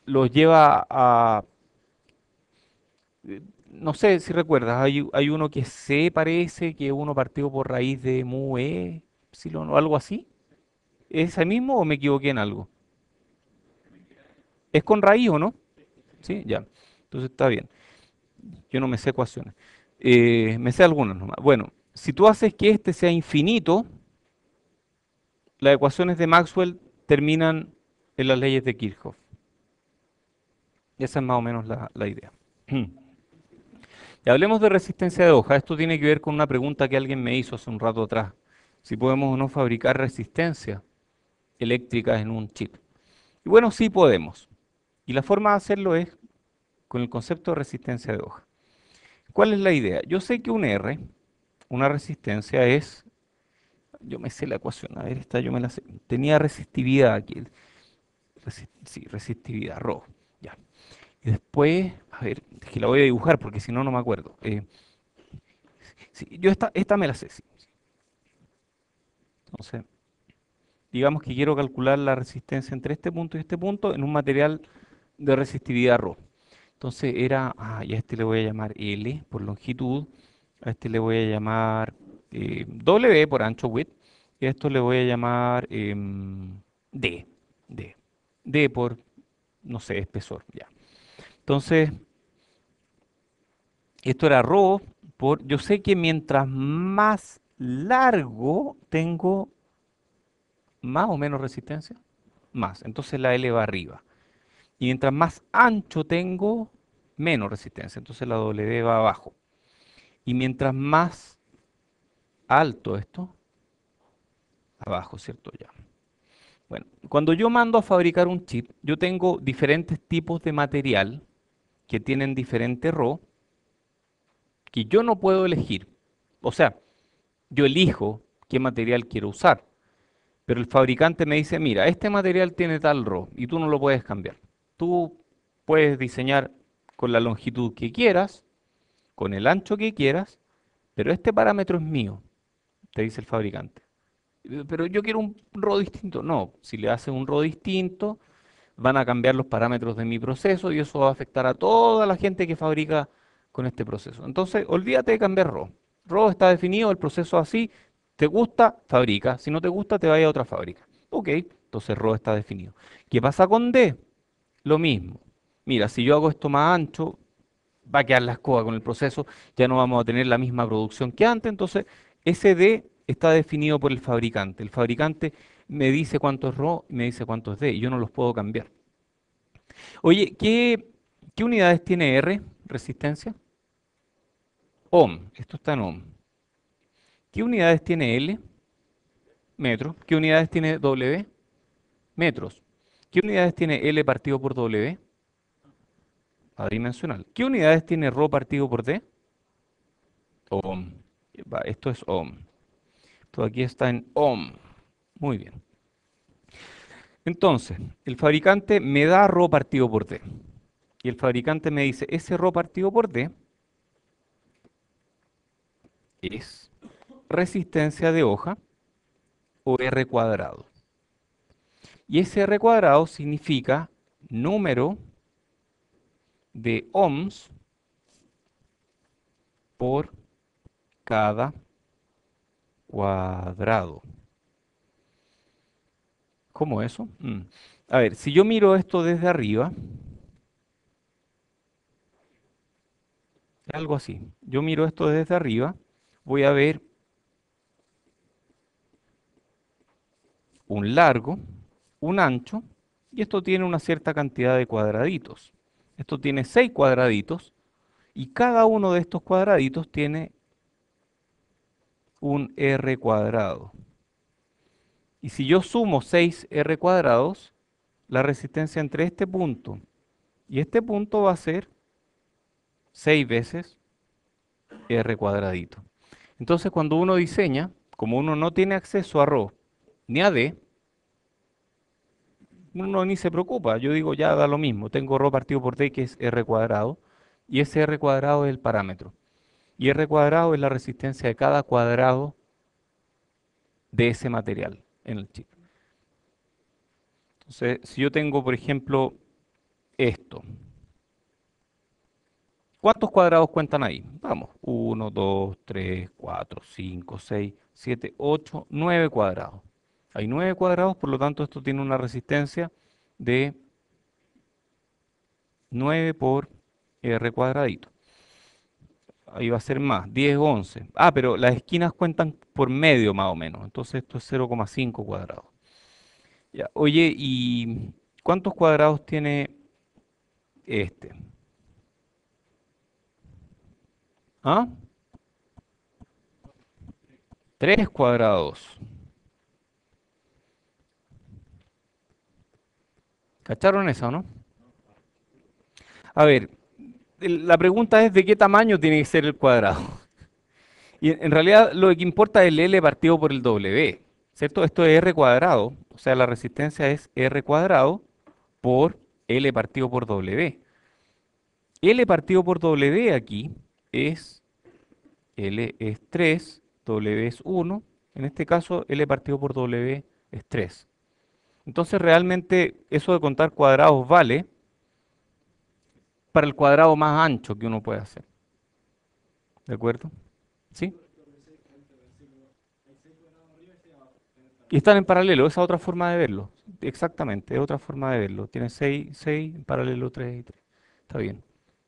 los lleva a, no sé si recuerdas, hay uno que C parece, que es uno partido por raíz de mu e, epsilon o algo así. ¿Es ese mismo o me equivoqué en algo? ¿Es con raíz o no? Sí, ya. Entonces está bien. Yo no me sé ecuaciones. Me sé algunas nomás. Bueno, si tú haces que este sea infinito, las ecuaciones de Maxwell terminan en las leyes de Kirchhoff. Esa es más o menos la idea. Y hablemos de resistencia de hoja. Esto tiene que ver con una pregunta que alguien me hizo hace un rato atrás. Si podemos o no fabricar resistencia eléctrica en un chip. Y bueno, sí podemos. Y la forma de hacerlo es con el concepto de resistencia de hoja. ¿Cuál es la idea? Yo sé que un R, una resistencia es, yo me sé la ecuación, a ver, esta yo me la sé. Tenía resistividad aquí, sí, resistividad, ρ, ya. Y después, a ver, es que la voy a dibujar porque si no, no me acuerdo. Sí, yo esta me la sé, sí. Entonces, digamos que quiero calcular la resistencia entre este punto y este punto en un material de resistividad ρ. Entonces era, y a este le voy a llamar L por longitud, a este le voy a llamar W por ancho, width, y a esto le voy a llamar D, D, D por, no sé, espesor, ya. Entonces, esto era ρ por, yo sé que mientras más largo tengo más o menos resistencia, más. Entonces la L va arriba. Y mientras más ancho tengo, menos resistencia. Entonces la W va abajo. Y mientras más alto esto, abajo, ¿cierto? Ya. Bueno, cuando yo mando a fabricar un chip, yo tengo diferentes tipos de material que tienen diferente RO que yo no puedo elegir. O sea, yo elijo qué material quiero usar, pero el fabricante me dice, mira, este material tiene tal RO y tú no lo puedes cambiar. Tú puedes diseñar con la longitud que quieras, con el ancho que quieras, pero este parámetro es mío, te dice el fabricante. Pero yo quiero un RO distinto. No, si le haces un RO distinto, van a cambiar los parámetros de mi proceso y eso va a afectar a toda la gente que fabrica con este proceso. Entonces, olvídate de cambiar RO. RO está definido, el proceso así. ¿Te gusta? Fabrica. Si no te gusta, te vaya a otra fábrica. Ok, entonces RO está definido. ¿Qué pasa con D? Lo mismo. Mira, si yo hago esto más ancho, va a quedar la escoba con el proceso, ya no vamos a tener la misma producción que antes, entonces ese D está definido por el fabricante. El fabricante me dice cuánto es RO y me dice cuánto es D, y yo no los puedo cambiar. Oye, ¿qué unidades tiene R? Resistencia. Ohm, esto está en ohm. ¿Qué unidades tiene L? Metros. ¿Qué unidades tiene W? Metros. ¿Qué unidades tiene L partido por W? Adimensional. ¿Qué unidades tiene ρ partido por D? Ohm. Esto es ohm. Todo aquí está en ohm. Muy bien. Entonces, el fabricante me da ρ partido por D. Y el fabricante me dice, ese ρ partido por D es resistencia de hoja o R cuadrado. Y ese R cuadrado significa número de ohms por cada cuadrado. ¿Cómo eso? A ver, si yo miro esto desde arriba, es algo así. Yo miro esto desde arriba, voy a ver un largo, un ancho, y esto tiene una cierta cantidad de cuadraditos. Esto tiene 6 cuadraditos, y cada uno de estos cuadraditos tiene un R cuadrado. Y si yo sumo 6 R cuadrados, la resistencia entre este punto y este punto va a ser 6 veces R cuadradito. Entonces, cuando uno diseña, como uno no tiene acceso a ρ ni a d, uno ni se preocupa. Yo digo, ya da lo mismo. Tengo ρ partido por d, que es R cuadrado, y ese R cuadrado es el parámetro. Y R cuadrado es la resistencia de cada cuadrado de ese material en el chip. Entonces, si yo tengo, por ejemplo, esto, ¿cuántos cuadrados cuentan ahí? Vamos, 1, 2, 3, 4, 5, 6, 7, 8, 9 cuadrados. Hay 9 cuadrados, por lo tanto esto tiene una resistencia de 9 por R cuadradito. Ahí va a ser más, 10, 11. Ah, pero las esquinas cuentan por medio más o menos, entonces esto es 0,5 cuadrados. Ya, oye, ¿y cuántos cuadrados tiene este? ¿Ah? 3 cuadrados. ¿Cacharon eso, no? A ver, la pregunta es de qué tamaño tiene que ser el cuadrado. Y en realidad lo que importa es el L partido por el W, ¿cierto? Esto es R cuadrado, o sea, la resistencia es R cuadrado por L partido por W. L partido por W aquí es, L es 3, W es 1. En este caso, L partido por W es 3. Entonces, realmente, eso de contar cuadrados vale para el cuadrado más ancho que uno puede hacer. ¿De acuerdo? ¿Sí? Y están en paralelo, esa es otra forma de verlo. Exactamente, es otra forma de verlo. Tiene 6, 6, en paralelo 3 y 3. Está bien.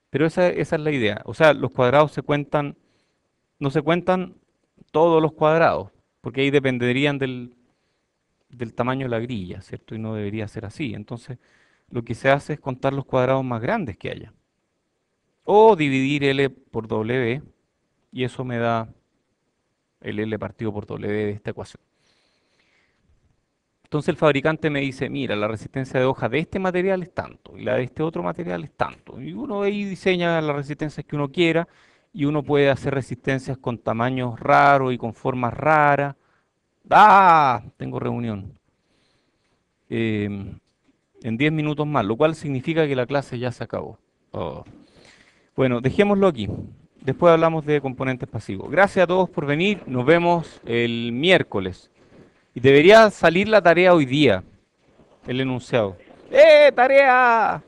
Pero esa es la idea. O sea, los cuadrados se cuentan, no se cuentan todos los cuadrados, porque ahí dependerían del tamaño de la grilla, ¿cierto? Y no debería ser así. Entonces, lo que se hace es contar los cuadrados más grandes que haya. O dividir L por W, y eso me da el L partido por W de esta ecuación. Entonces el fabricante me dice, mira, la resistencia de hoja de este material es tanto y la de este otro material es tanto. Y uno ahí diseña las resistencias que uno quiera y uno puede hacer resistencias con tamaños raros y con formas raras. ¡Ah! Tengo reunión. En 10 minutos más, lo cual significa que la clase ya se acabó. Oh. Bueno, dejémoslo aquí. Después hablamos de componentes pasivos. Gracias a todos por venir. Nos vemos el miércoles. Y debería salir la tarea hoy día, el enunciado. ¡Tarea!